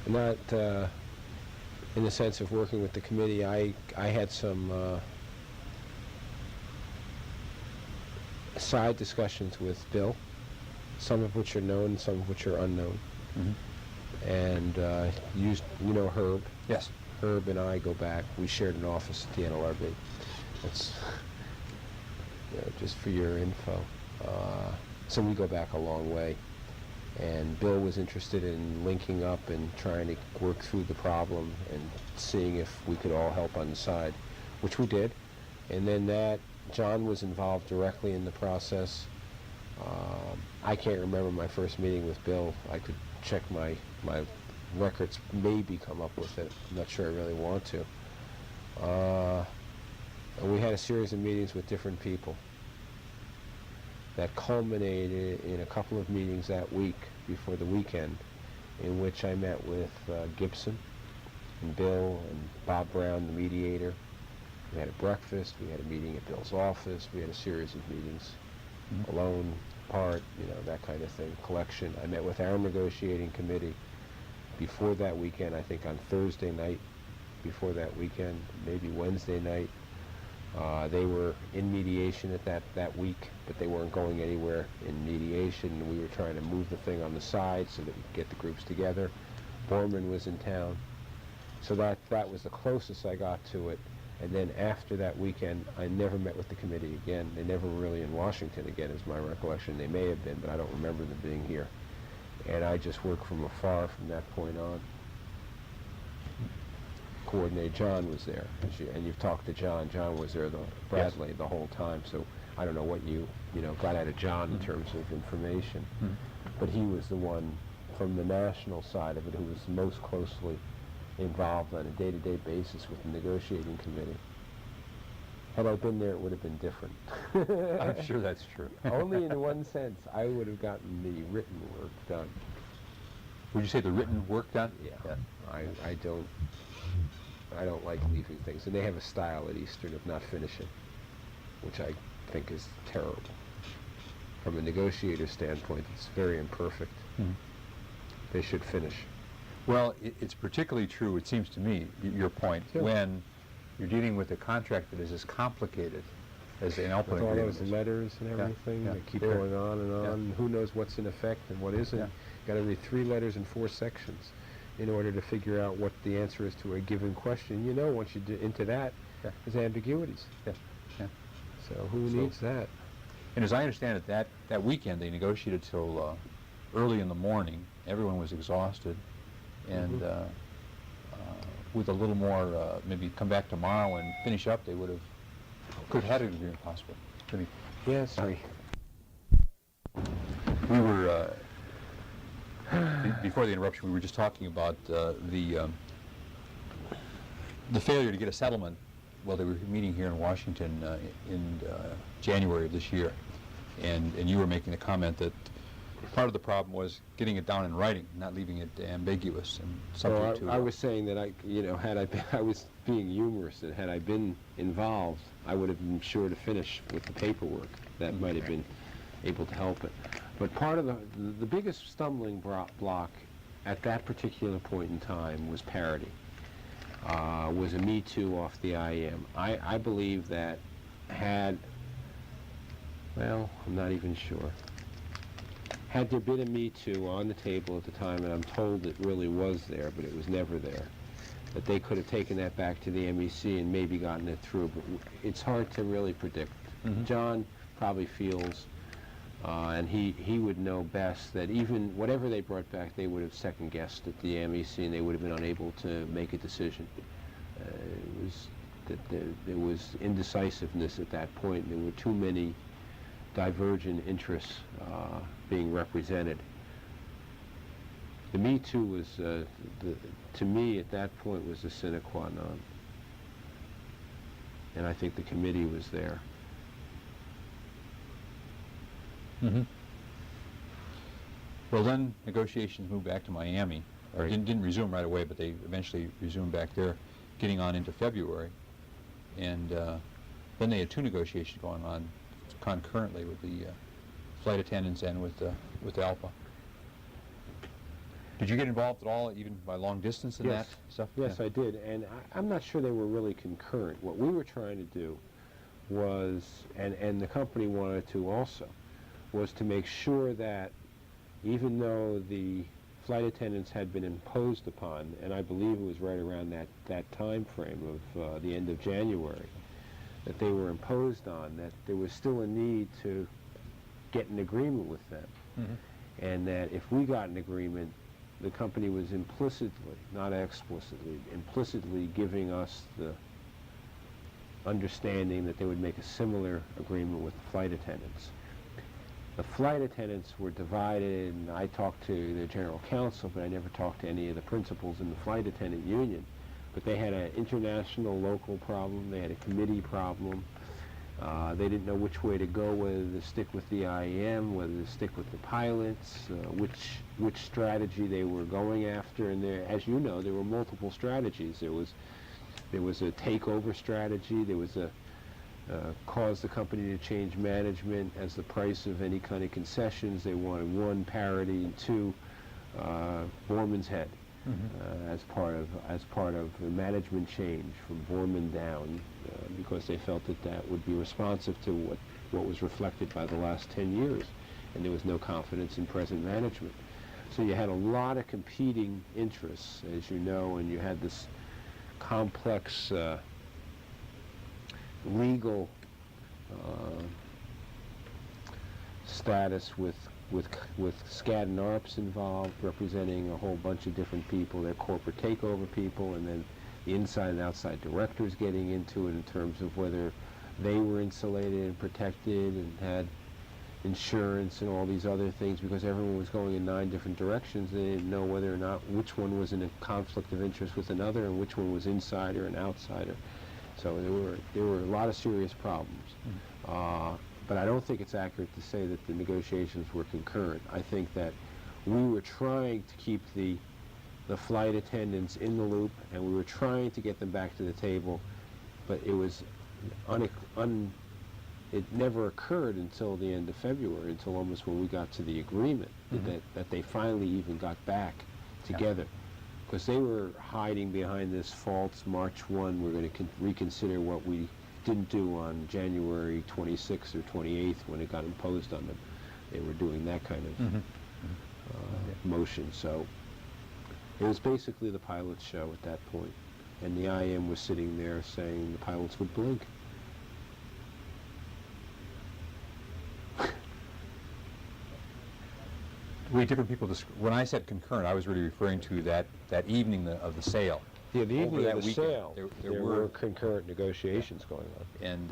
Not in the sense of working with the committee. I had some side discussions with Bill, some of which are known, some of which are unknown. And you know Herb. Yes. Herb and I go back. We shared an office at the NLRB. That's just for your info. So we go back a long way. And Bill was interested in linking up and trying to work through the problem and seeing if we could all help on the side, which we did. And then John was involved directly in the process. I can't remember my first meeting with Bill. I could check my records, maybe come up with it. I'm not sure I really want to. And we had a series of meetings with different people that culminated in a couple of meetings that week before the weekend, in which I met with Gibson and Bill and Bob Brown, the mediator. We had a breakfast, we had a meeting at Bill's office, we had a series of meetings, alone, apart, that kind of thing, collection. I met with our negotiating committee before that weekend, I think on Thursday night before that weekend, maybe Wednesday night. They were in mediation at that week, but they weren't going anywhere in mediation. We were trying to move the thing on the side so that we could get the groups together. Borman was in town. So that was the closest I got to it. And then after that weekend, I never met with the committee again. They never were really in Washington again, is my recollection. They may have been, but I don't remember them being here. And I just worked from afar from that point on. Coordinator John was there, and you've talked to John. John was there, Bradley, the whole time. So I don't know what you got out of John in terms of information, but he was the one from the national side of it who was most closely involved on a day-to-day basis with the negotiating committee. Had I been there, it would have been different. I'm sure that's true. Only in one sense, I would have gotten the written work done. Would you say the written work done? Yeah. I don't like leaving things, and they have a style at Eastern of not finishing, which I think is terrible. From a negotiator standpoint, it's very imperfect. They should finish. Well, it's particularly true, it seems to me, your point, when you're dealing with a contract that is as complicated as an Alpine with all agreement. Those letters and everything that keep going on and on. Who knows what's in effect and what isn't. Got to read 3 letters and 4 sections in order to figure out what the answer is to a given question. Once you get into that, there's ambiguities. So who needs that? And as I understand it, that weekend they negotiated till early in the morning. Everyone was exhausted, and with a little more, maybe come back tomorrow and finish up, they could have had an agreement possibly. Yes. We were before the interruption. We were just talking about the failure to get a settlement. Well, they were meeting here in Washington in January of this year, and you were making the comment that part of the problem was getting it down in writing, not leaving it ambiguous and So subject to. I was saying that had I been, I was being humorous, that had I been involved, I would have been sure to finish with the paperwork. That might have been able to help it. But part of the biggest stumbling block at that particular point in time was parity. Was a Me Too off the IM. I believe that well, I'm not even sure. Had there been a Me Too on the table at the time, and I'm told it really was there, but it was never there, that they could have taken that back to the MEC and maybe gotten it through, but it's hard to really predict. John probably feels, and he would know best, that even whatever they brought back, they would have second-guessed at the MEC, and they would have been unable to make a decision. It was that there was indecisiveness at that point. There were too many divergent interests being represented. The Me Too was, to me at that point, was a sine qua non. And I think the committee was there. Well, then negotiations moved back to Miami. Or didn't resume right away, but they eventually resumed back there, getting on into February. And then they had two negotiations going on concurrently with the flight attendants and with ALPA. Did you get involved at all, even by long distance in that stuff? Yes, I did, and I'm not sure they were really concurrent. What we were trying to do was, and the company wanted to also, was to make sure that even though the flight attendants had been imposed upon, and I believe it was right around that time frame of the end of January, that they were imposed on, that there was still a need to get an agreement with them. And that if we got an agreement, the company was implicitly, not explicitly, implicitly giving us the understanding that they would make a similar agreement with the flight attendants. The flight attendants were divided, and I talked to the general counsel, but I never talked to any of the principals in the flight attendant union. But they had an international local problem, they had a committee problem. They didn't know which way to go, whether to stick with the IEM, whether to stick with the pilots, which strategy they were going after. And there, as you know, there were multiple strategies. There was a takeover strategy. There was a cause the company to change management as the price of any kind of concessions. They wanted one, parity, and two, Borman's head. As part of the management change from Borman down, because they felt that would be responsive to what was reflected by the last 10 years, and there was no confidence in present management. So you had a lot of competing interests, as you know, and you had this complex legal status with Skadden Arps involved, representing a whole bunch of different people. They're corporate takeover people, and then the inside and outside directors getting into it in terms of whether they were insulated and protected and had insurance and all these other things, because everyone was going in 9 different directions. They didn't know whether or not which one was in a conflict of interest with another and which one was insider and outsider. So there were a lot of serious problems. But I don't think it's accurate to say that the negotiations were concurrent. I think that we were trying to keep the flight attendants in the loop, and we were trying to get them back to the table, but it was it never occurred until the end of February, until almost when we got to the agreement, that they finally even got back together. Because they were hiding behind this false March 1, we're going to reconsider what we didn't do on January 26th or 28th when it got imposed on them. They were doing that kind of motion. So it was basically the pilot's show at that point. And the IM was sitting there saying the pilots would blink. We different people, when I said concurrent, I was really referring to that evening of the sale. Yeah, the evening of the weekend, sale, there were concurrent negotiations going on. And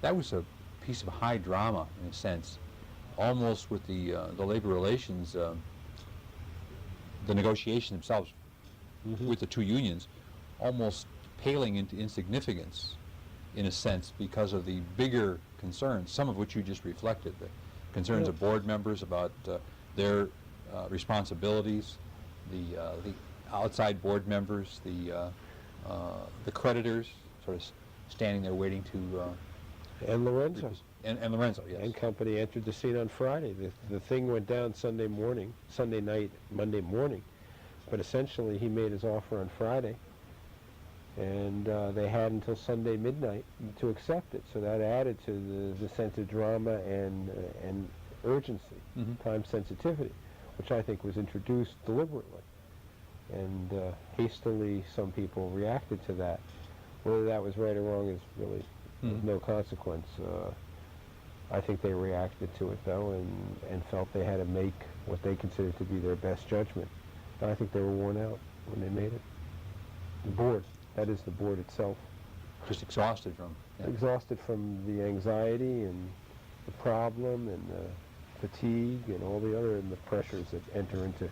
that was a piece of high drama, in a sense, almost with the labor relations, the negotiations themselves with the two unions, almost paling into insignificance, in a sense, because of the bigger concerns, some of which you just reflected, the concerns of board members about their responsibilities, the outside board members, the creditors, sort of standing there waiting to. And Lorenzo. And Lorenzo, yes. And company entered the scene on Friday. The thing went down Sunday night, Monday morning. But essentially, he made his offer on Friday, and they had until Sunday midnight to accept it. So that added to the sense of drama and urgency, time sensitivity, which I think was introduced deliberately. And hastily, some people reacted to that. Whether that was right or wrong is really of no consequence. I think they reacted to it, though, and felt they had to make what they considered to be their best judgment. And I think they were worn out when they made it. The board, that is the board itself. Just exhausted from. Yeah. Exhausted from the anxiety and the problem and the fatigue and all the other and the pressures that enter into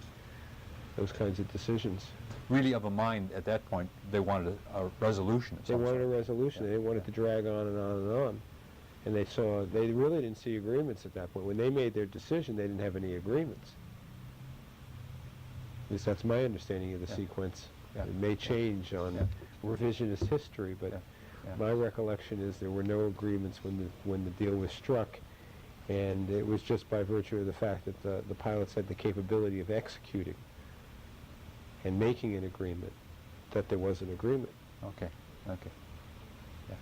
those kinds of decisions. Really of a mind at that point, they wanted a resolution. They wanted a resolution. They didn't want it to drag on and on and on. And they really didn't see agreements at that point. When they made their decision, they didn't have any agreements. At least that's my understanding of the sequence. Yeah. It may change on revisionist history, but my recollection is there were no agreements when the deal was struck, and it was just by virtue of the fact that the pilots had the capability of executing and making an agreement that there was an agreement. Okay. Yeah.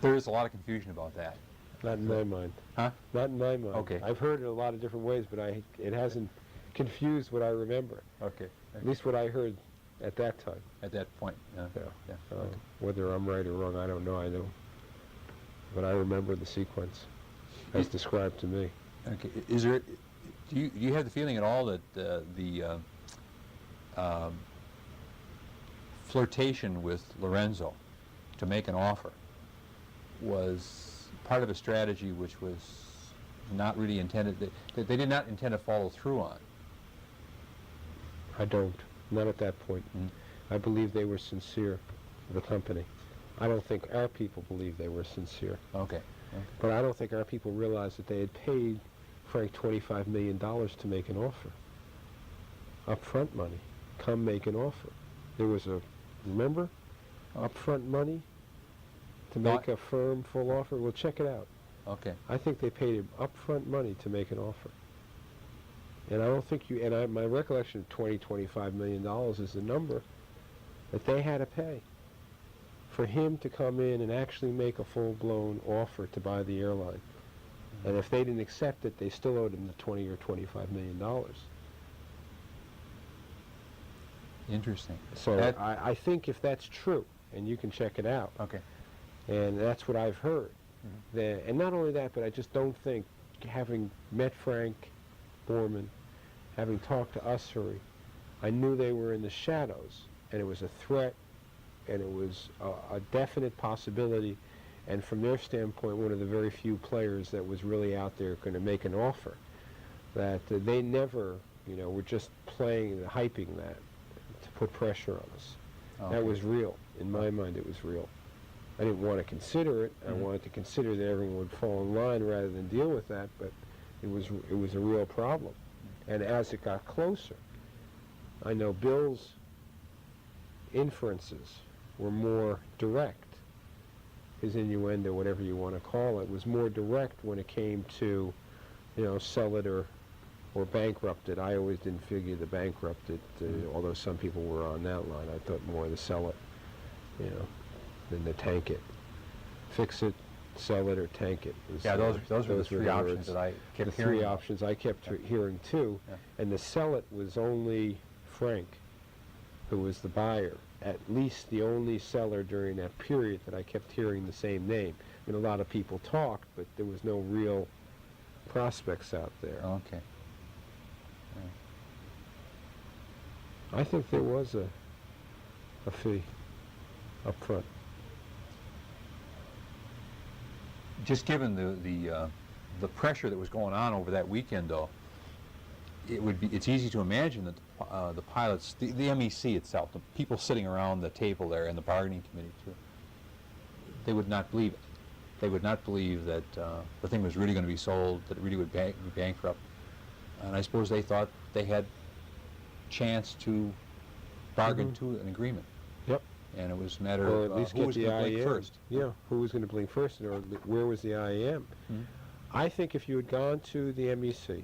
There is a lot of confusion about that. Not in my mind. Huh? Not in my mind. Okay. I've heard it a lot of different ways, but it hasn't confused what I remember. Okay. At least what I heard at that time. At that point. Okay. Okay. Whether I'm right or wrong, I don't know. I know, but I remember the sequence as described to me. Okay. Is there? Do you have the feeling at all that the flirtation with Lorenzo to make an offer was part of a strategy which was not really intended, that they did not intend to follow through on? I don't. Not at that point. I believe they were sincere, the company. I don't think our people believe they were sincere. Okay. But I don't think our people realized that they had paid Frank $25 million to make an offer. Upfront money. Come make an offer. There was remember? Upfront money to make a firm full offer? Well, check it out. Okay. I think they paid him upfront money to make an offer. And I don't think my recollection of $25 million is the number that they had to pay for him to come in and actually make a full-blown offer to buy the airline. And if they didn't accept it, they still owed him the $20 or $25 million. Interesting. So I think if that's true, and you can check it out, okay, and that's what I've heard, and not only that, but I just don't think, having met Frank Borman, having talked to Ussery, I knew they were in the shadows, and it was a threat, and it was a definite possibility, and from their standpoint, one of the very few players that was really out there going to make an offer, that they never, were just playing and hyping that to put pressure on us. Okay. That was real. In my mind, it was real. I didn't want to consider it. I wanted to consider that everyone would fall in line rather than deal with that, but it was a real problem. And as it got closer, I know Bill's inferences were more direct. His innuendo, whatever you want to call it, was more direct when it came to, sell it or bankrupt it. I always didn't figure the bankrupt it, although some people were on that line. I thought more the sell it, than the tank it. Fix it, sell it, or tank it. Yeah, those were the three options that I kept hearing. The three options I kept hearing too. Yeah. And the sell it was only Frank, who was the buyer, at least the only seller during that period that I kept hearing the same name. I mean, a lot of people talked, but there was no real prospects out there. Okay. Yeah. I think there was a fee up front. Just given the pressure that was going on over that weekend, though, it's easy to imagine that the pilots, the MEC itself, the people sitting around the table there and the bargaining committee too, they would not believe it. They would not believe that the thing was really going to be sold, that it really would be bankrupt. and I suppose they thought they had chance to bargain Mm-hmm. to an agreement, Yep. and it was a matter Or of at least who get was the going to blink IAM. first. Yeah, who was going to blink first, or where was the IAM? Mhm. I think if you had gone to the MEC,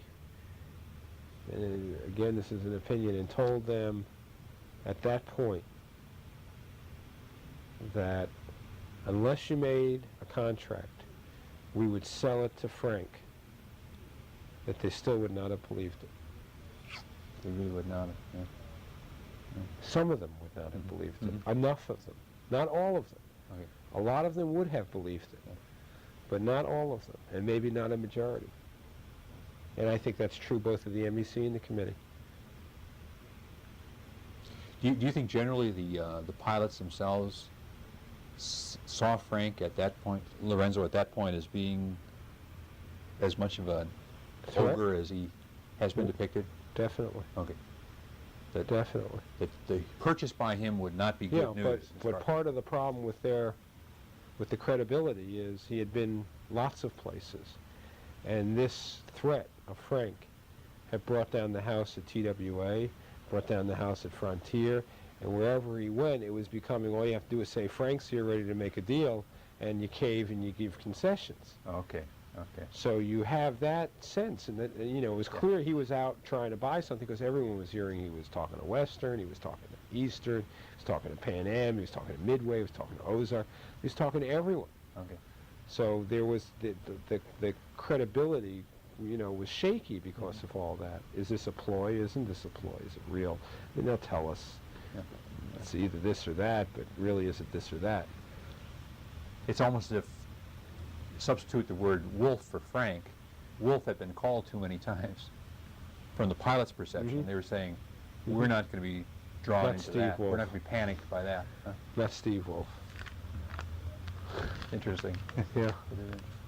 and again, this is an opinion, and told them at that point that unless you made a contract, we would sell it to Frank, that they still would not have believed it. They really would not have. Yeah. Some of them would not have believed it. Mhm. Enough of them. Not all of them. Okay. A lot of them would have believed it, Yeah. but not all of them, and maybe not a majority. And I think that's true both of the MEC and the committee. Do you think generally the pilots themselves saw Frank at that point, Lorenzo at that point, as being as much of an Threat? ogre as he has been depicted? Definitely. Okay. That Definitely. the purchase by him would not be good Yeah, news. but part of the problem with the credibility is he had been lots of places, and this threat of Frank had brought down the house at TWA, brought down the house at Frontier, and wherever he went, it was becoming all you have to do is say Frank's here ready to make a deal, and you cave and you give concessions. Okay. Okay. So you have that sense, and that it was clear he was out trying to buy something because everyone was hearing he was talking to Western, he was talking to Eastern, he was talking to Pan Am, he was talking to Midway, he was talking to Ozark, he was talking to everyone. Okay. So there was the credibility, was shaky because of all that. Is this a ploy? Isn't this a ploy? Is it real? I mean, they'll tell us Yeah. it's either this or that, but really is it this or that? It's almost as if substitute the word wolf for Frank. Wolf had been called too many times. From the pilot's perception, Mhm. they were saying, Mhm. we're not going to be drawn Not into Steve that. Wolf. We're not going to be panicked by that. Huh? Not Steve Wolf. Interesting. Yeah.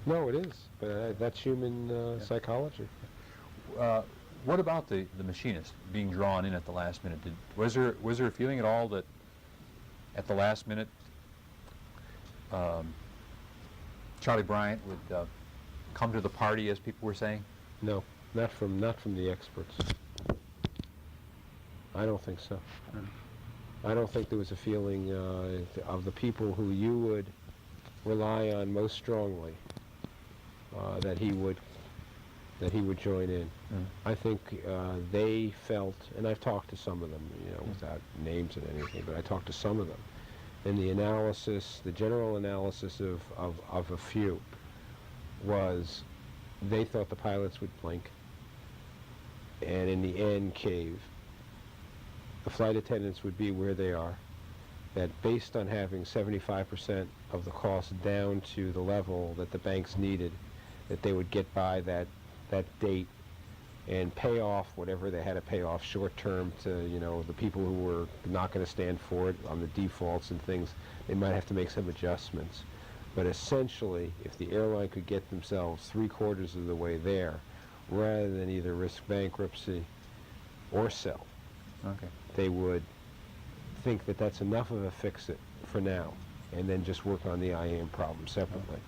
No, it is. But that's human psychology. What about the machinist being drawn in at the last minute? Was there a feeling at all that at the last minute Charlie Bryant would come to the party, as people were saying? No, not from the experts. I don't think so. I don't think there was a feeling of the people who you would rely on most strongly that he would join in. Mm. I think they felt, and I've talked to some of them, without names and anything, but I talked to some of them. And the analysis, the general analysis of a few was they thought the pilots would blink and in the end cave. The flight attendants would be where they are, that based on having 75% of the cost down to the level that the banks needed, that they would get by that date and pay off whatever they had to pay off short term to, the people who were not going to stand for it on the defaults and things. They might have to make some adjustments. But essentially, if the airline could get themselves 3/4 of the way there, rather than either risk bankruptcy or sell, Okay. they would think that that's enough of a fix-it for now, and then just work on the IAM problem separately,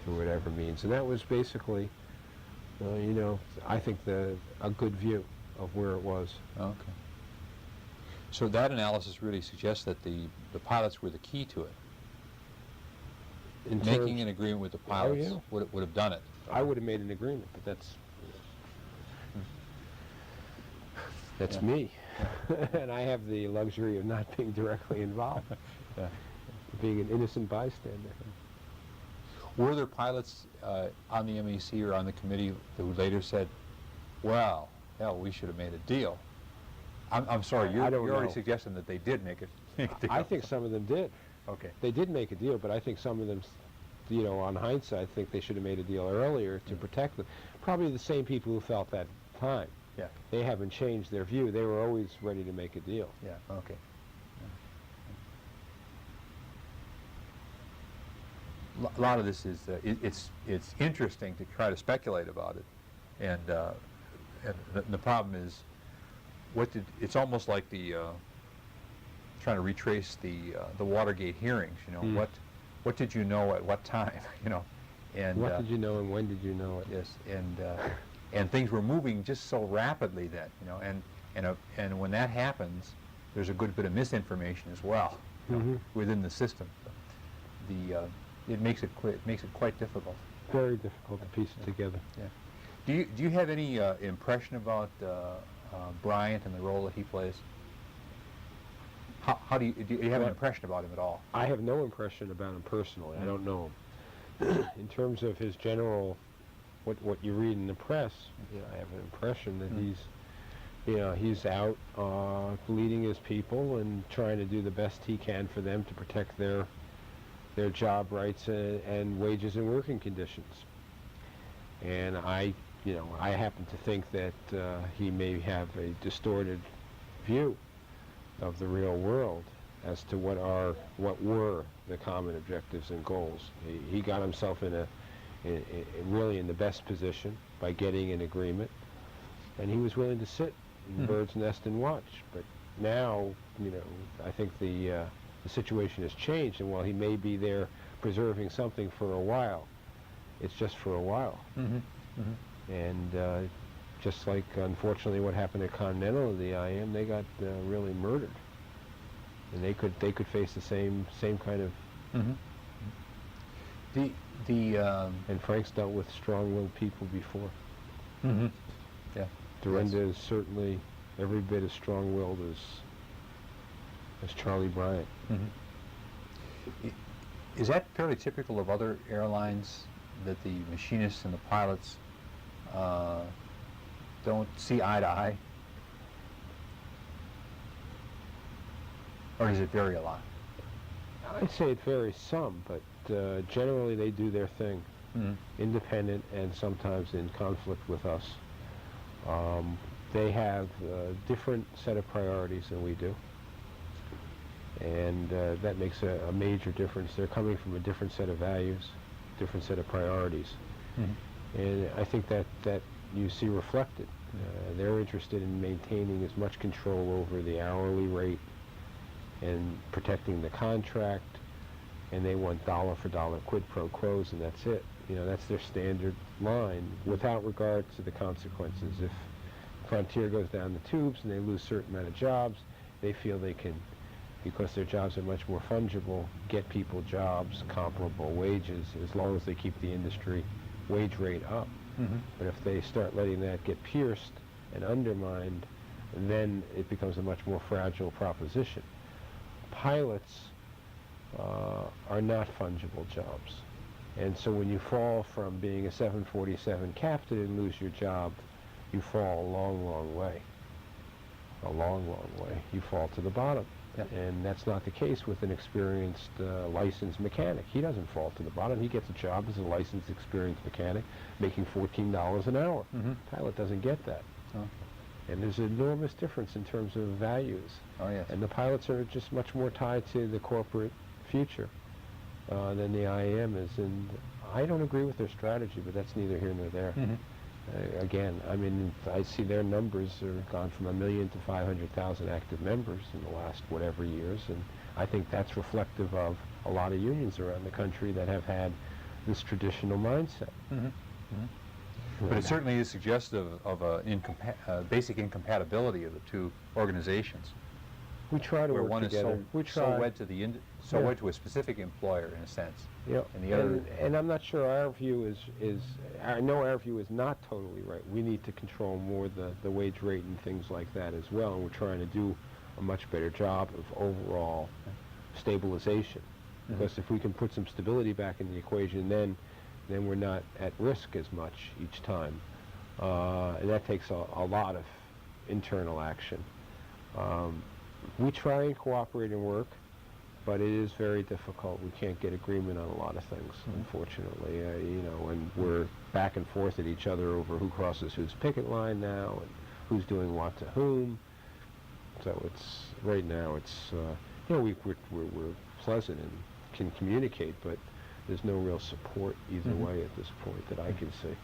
through whatever means. And that was basically, I think a good view of where it was. Okay. So that analysis really suggests that the pilots were the key to it. In Making terms- an agreement with the pilots yeah. would have done it. I would have made an agreement, but that's Yeah. me. And I have the luxury of not being directly involved, Yeah. being an innocent bystander. Were there pilots on the MEC or on the committee who later said, well, hell, we should have made a deal? I'm sorry, you're I don't already know. suggesting that they did make a deal. I think some of them did. Okay. They did make a deal, but I think some of them, on hindsight, think they should have made a deal earlier to protect them. Probably the same people who felt that time. Yeah. They haven't changed their view. They were always ready to make a deal. Yeah. Okay. A lot of this is it's interesting to try to speculate about it, and the problem is it's almost like trying to retrace the Watergate hearings. What did you know at what time? And What did you know and when did you know it? yes, and and things were moving just so rapidly then, you know, and when that happens, there's a good bit of misinformation as well, you know, within the system. It makes it quite difficult. Very difficult to piece it together. Yeah. Do you have any impression about Bryant and the role that he plays? How do you have an impression about him at all? I have no impression about him personally. I don't know him. In terms of his general, what you read in the press, you know, I have an impression that he's out leading his people and trying to do the best he can for them to protect their job rights and wages and working conditions. And I happen to think that he may have a distorted view of the real world as to what were the common objectives and goals. He got himself really in the best position by getting an agreement, and he was willing to sit in the bird's nest and watch. But now, you know, I think the situation has changed, and while he may be there preserving something for a while, it's just for a while. And just like, unfortunately, what happened at Continental and the IM, they got really murdered, and they could face the same kind of. And Frank's dealt with strong-willed people before. Yeah. Dorinda is certainly every bit as strong-willed as Charlie Bryant. Is that fairly typical of other airlines, that the machinists and the pilots don't see eye to eye? Or does it vary a lot? I'd say it varies some, but generally they do their thing, independent and sometimes in conflict with us. They have a different set of priorities than we do, and that makes a major difference. They're coming from a different set of values, different set of priorities, and I think that you see reflected. They're interested in maintaining as much control over the hourly rate and protecting the contract, and they want dollar for dollar quid pro quos, and that's it. You know, that's their standard line without regard to the consequences. If Frontier goes down the tubes and they lose a certain amount of jobs, they feel they can, because their jobs are much more fungible, get people jobs, comparable wages, as long as they keep the industry wage rate up. But if they start letting that get pierced and undermined, then it becomes a much more fragile proposition. Pilots are not fungible jobs. And so when you fall from being a 747 captain and lose your job, you fall a long, long way. A long, long way. You fall to the bottom. And that's not the case with an experienced licensed mechanic. He doesn't fall to the bottom. He gets a job as a licensed experienced mechanic making $14 an hour. Pilot doesn't get that. And there's an enormous difference in terms of values. And the pilots are just much more tied to the corporate future than the IAM is. And I don't agree with their strategy, but that's neither here nor there. Again, I mean, I see their numbers are gone from 1 million to 500,000 active members in the last whatever years, and I think that's reflective of a lot of unions around the country that have had this traditional mindset. But it certainly is suggestive of a basic incompatibility of the two organizations. We try to where work one together. is so wed to the wed to a specific employer in a sense. And the other. And I'm not sure our view I know our view is not totally right. We need to control more the wage rate and things like that as well. And we're trying to do a much better job of overall stabilization. Because if we can put some stability back in the equation, then we're not at risk as much each time. And that takes a lot of internal action. We try and cooperate and work, but it is very difficult. We can't get agreement on a lot of things, unfortunately. You know, and we're back and forth at each other over who crosses whose picket line now and who's doing what to whom. So it's right now it's you know, we're pleasant and can communicate, but there's no real support either way at this point that I can see.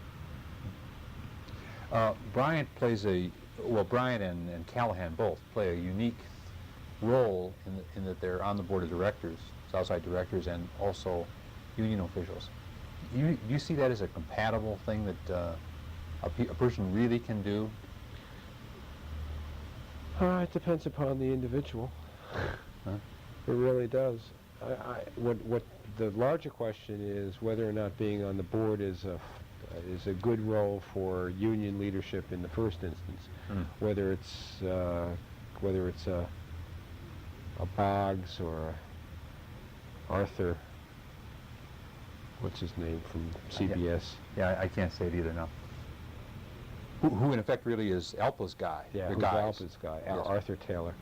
Bryant and Callahan both play a unique role in that they're on the board of directors, Southside directors, and also union officials. You see that as a compatible thing, that a person really can do? It depends upon the individual. Huh? It really does. What the larger question is whether or not being on the board is a good role for union leadership in the first instance. Whether it's a Boggs or Arthur, what's his name from CBS? Yeah, I can't say it either now. Who in effect really is ELPA's guy? Yeah, the who's guys. Alpa's guy? Yes. Arthur Taylor.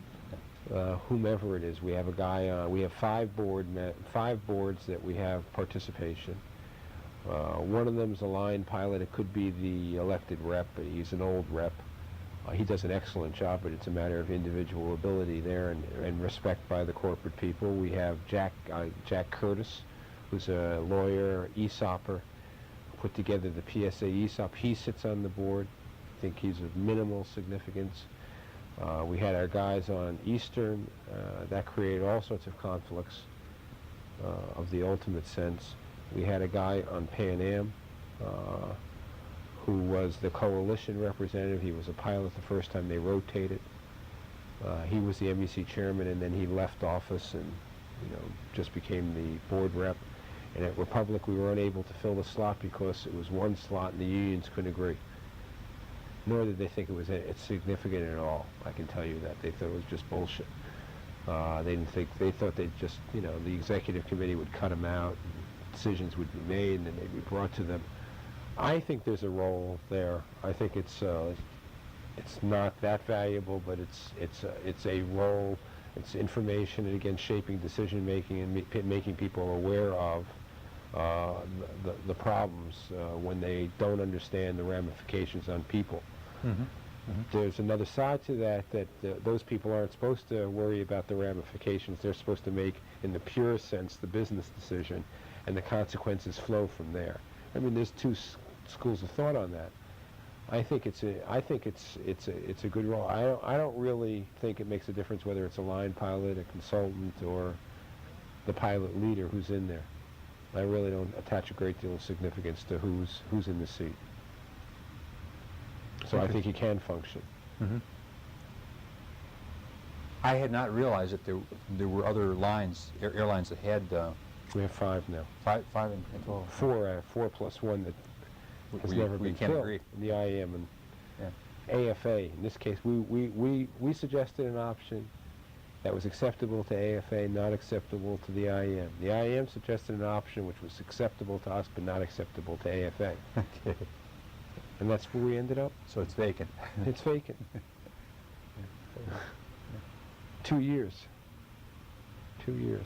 Whomever it is, we have a guy. We have five boards that we have participation. One of them is a line pilot. It could be the elected rep. But he's an old rep. He does an excellent job, but it's a matter of individual ability there and respect by the corporate people. We have Jack Curtis, who's a lawyer, ESOPer, put together the PSA ESOP. He sits on the board. I think he's of minimal significance. We had our guys on Eastern. That created all sorts of conflicts of the ultimate sense. We had a guy on Pan Am who was the coalition representative. He was a pilot the first time they rotated. He was the MEC chairman, and then he left office and just became the board rep. And at Republic, we were unable to fill the slot because it was one slot and the unions couldn't agree. Nor did they think it was significant at all. I can tell you that. They thought it was just bullshit. They thought they'd just, the executive committee would cut them out, and decisions would be made, and then they'd be brought to them. I think there's a role there. I think it's not that valuable, but it's a role. It's information, and again, shaping decision making and making people aware of the problems when they don't understand the ramifications on people. There's another side to that those people aren't supposed to worry about the ramifications. They're supposed to make, in the purest sense, the business decision, and the consequences flow from there. I mean, there's two schools of thought on that. I think it's a good role. I don't really think it makes a difference whether it's a line pilot, a consultant, or the pilot leader who's in there. I really don't attach a great deal of significance to who's in the seat. So I think he can function. I had not realized that there were other airlines that had We have five now. five and 12. Four plus one that has never been can't filled agree. in the IAM and Yeah. AFA. In this case, we suggested an option that was acceptable to AFA, not acceptable to the IAM. The IAM suggested an option which was acceptable to us, but not acceptable to AFA. Okay. And that's where we ended up. So it's vacant. It's vacant. 2 years. 2 years.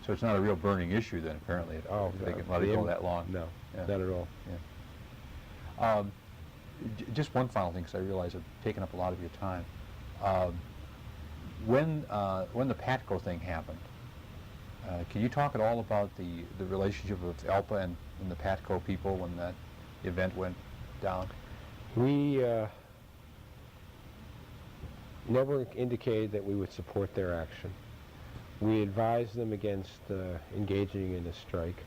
So it's not a real burning issue then, apparently. Oh, They can let it go that long. No, Yeah. not at all. Yeah. Just one final thing, because I realize I've taken up a lot of your time. When the Patco thing happened, can you talk at all about the relationship of ELPA and the Patco people when that event went down? We never indicated that we would support their action. We advised them against engaging in a strike.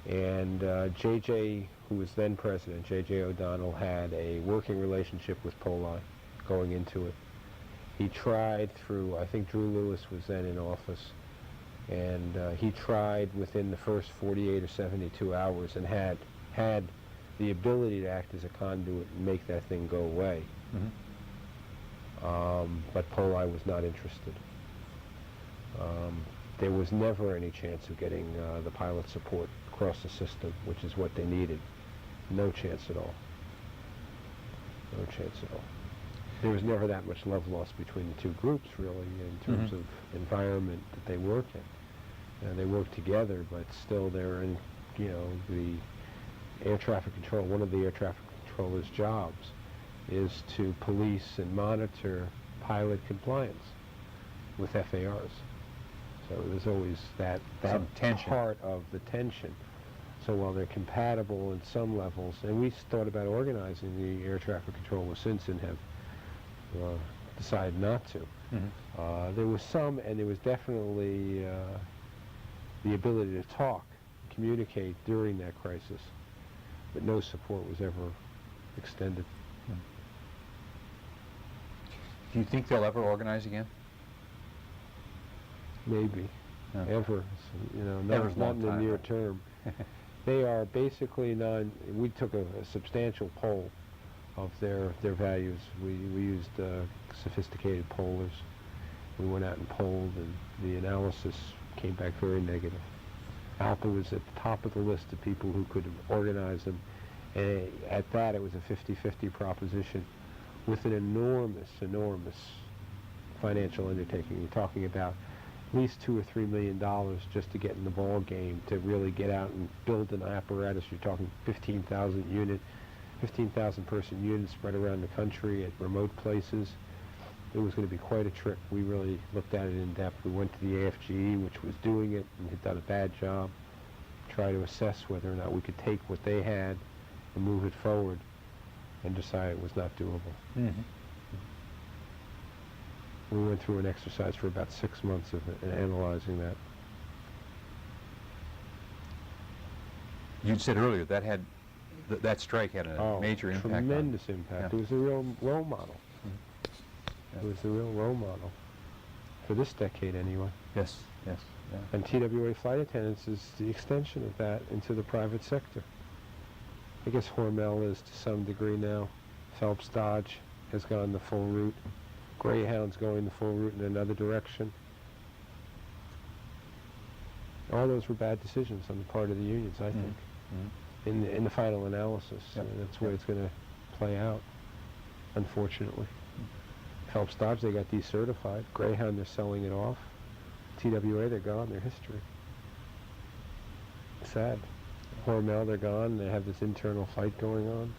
And J.J., who was then president, J.J. O'Donnell, had a working relationship with Poli going into it. He tried through, I think Drew Lewis was then in office, and he tried within the first 48 or 72 hours and had the ability to act as a conduit and make that thing go away. But Poli was not interested. There was never any chance of getting the pilot support across the system, which is what they needed. No chance at all. No chance at all. There was never that much love lost between the two groups, really, in terms of environment that they work in. They work together, but still they're in, the air traffic control. One of the air traffic controllers' jobs is to police and monitor pilot compliance with FARs. So there's always that Some tension. part of the tension. So while they're compatible in some levels, and we thought about organizing the air traffic controllers since and have decided not to. There was some, and there was definitely the ability to talk, communicate during that crisis, but no support was ever extended. Do you think they'll ever organize again? Maybe. No. Ever. You know, Ever's a not long in the time, near right? term. They are basically we took a substantial poll of their values. We used sophisticated pollers. We went out and polled, and the analysis came back very negative. Alpha was at the top of the list of people who could organize them, and at that it was a 50-50 proposition with an enormous financial undertaking. You're talking about at least $2 or $3 million just to get in the ball game, to really get out and build an apparatus. You're talking 15,000 person units spread around the country at remote places. It was going to be quite a trip. We really looked at it in depth. We went to the AFGE, which was doing it and had done a bad job, try to assess whether or not we could take what they had and move it forward, and decided it was not doable. Mm-hmm. We went through an exercise for about 6 months of analyzing that. You said earlier that strike had a major impact. Tremendous impact. Yeah. It was a real role model. Yeah. It was the real role model for this decade, anyway. Yes. Yeah. And TWA flight attendants is the extension of that into the private sector. I guess Hormel is to some degree now. Phelps Dodge has gone the full route. Greyhound's going the full route in another direction. All those were bad decisions on the part of the unions, I think, in the final analysis. Yep. And that's the way it's going to play out, unfortunately. Phelps Dodge, they got decertified. Greyhound, they're selling it off. TWA, they're gone. They're history. Sad. Hormel, they're gone. They have this internal fight going on.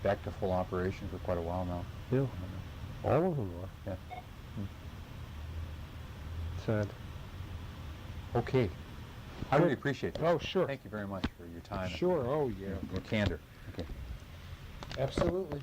Back to full operation for quite a while now. Yeah, all of them are. Yeah. Sad. Okay. I really appreciate it. Oh, sure. Thank you very much for your time. Sure. Oh, yeah. Your candor. Okay. Absolutely.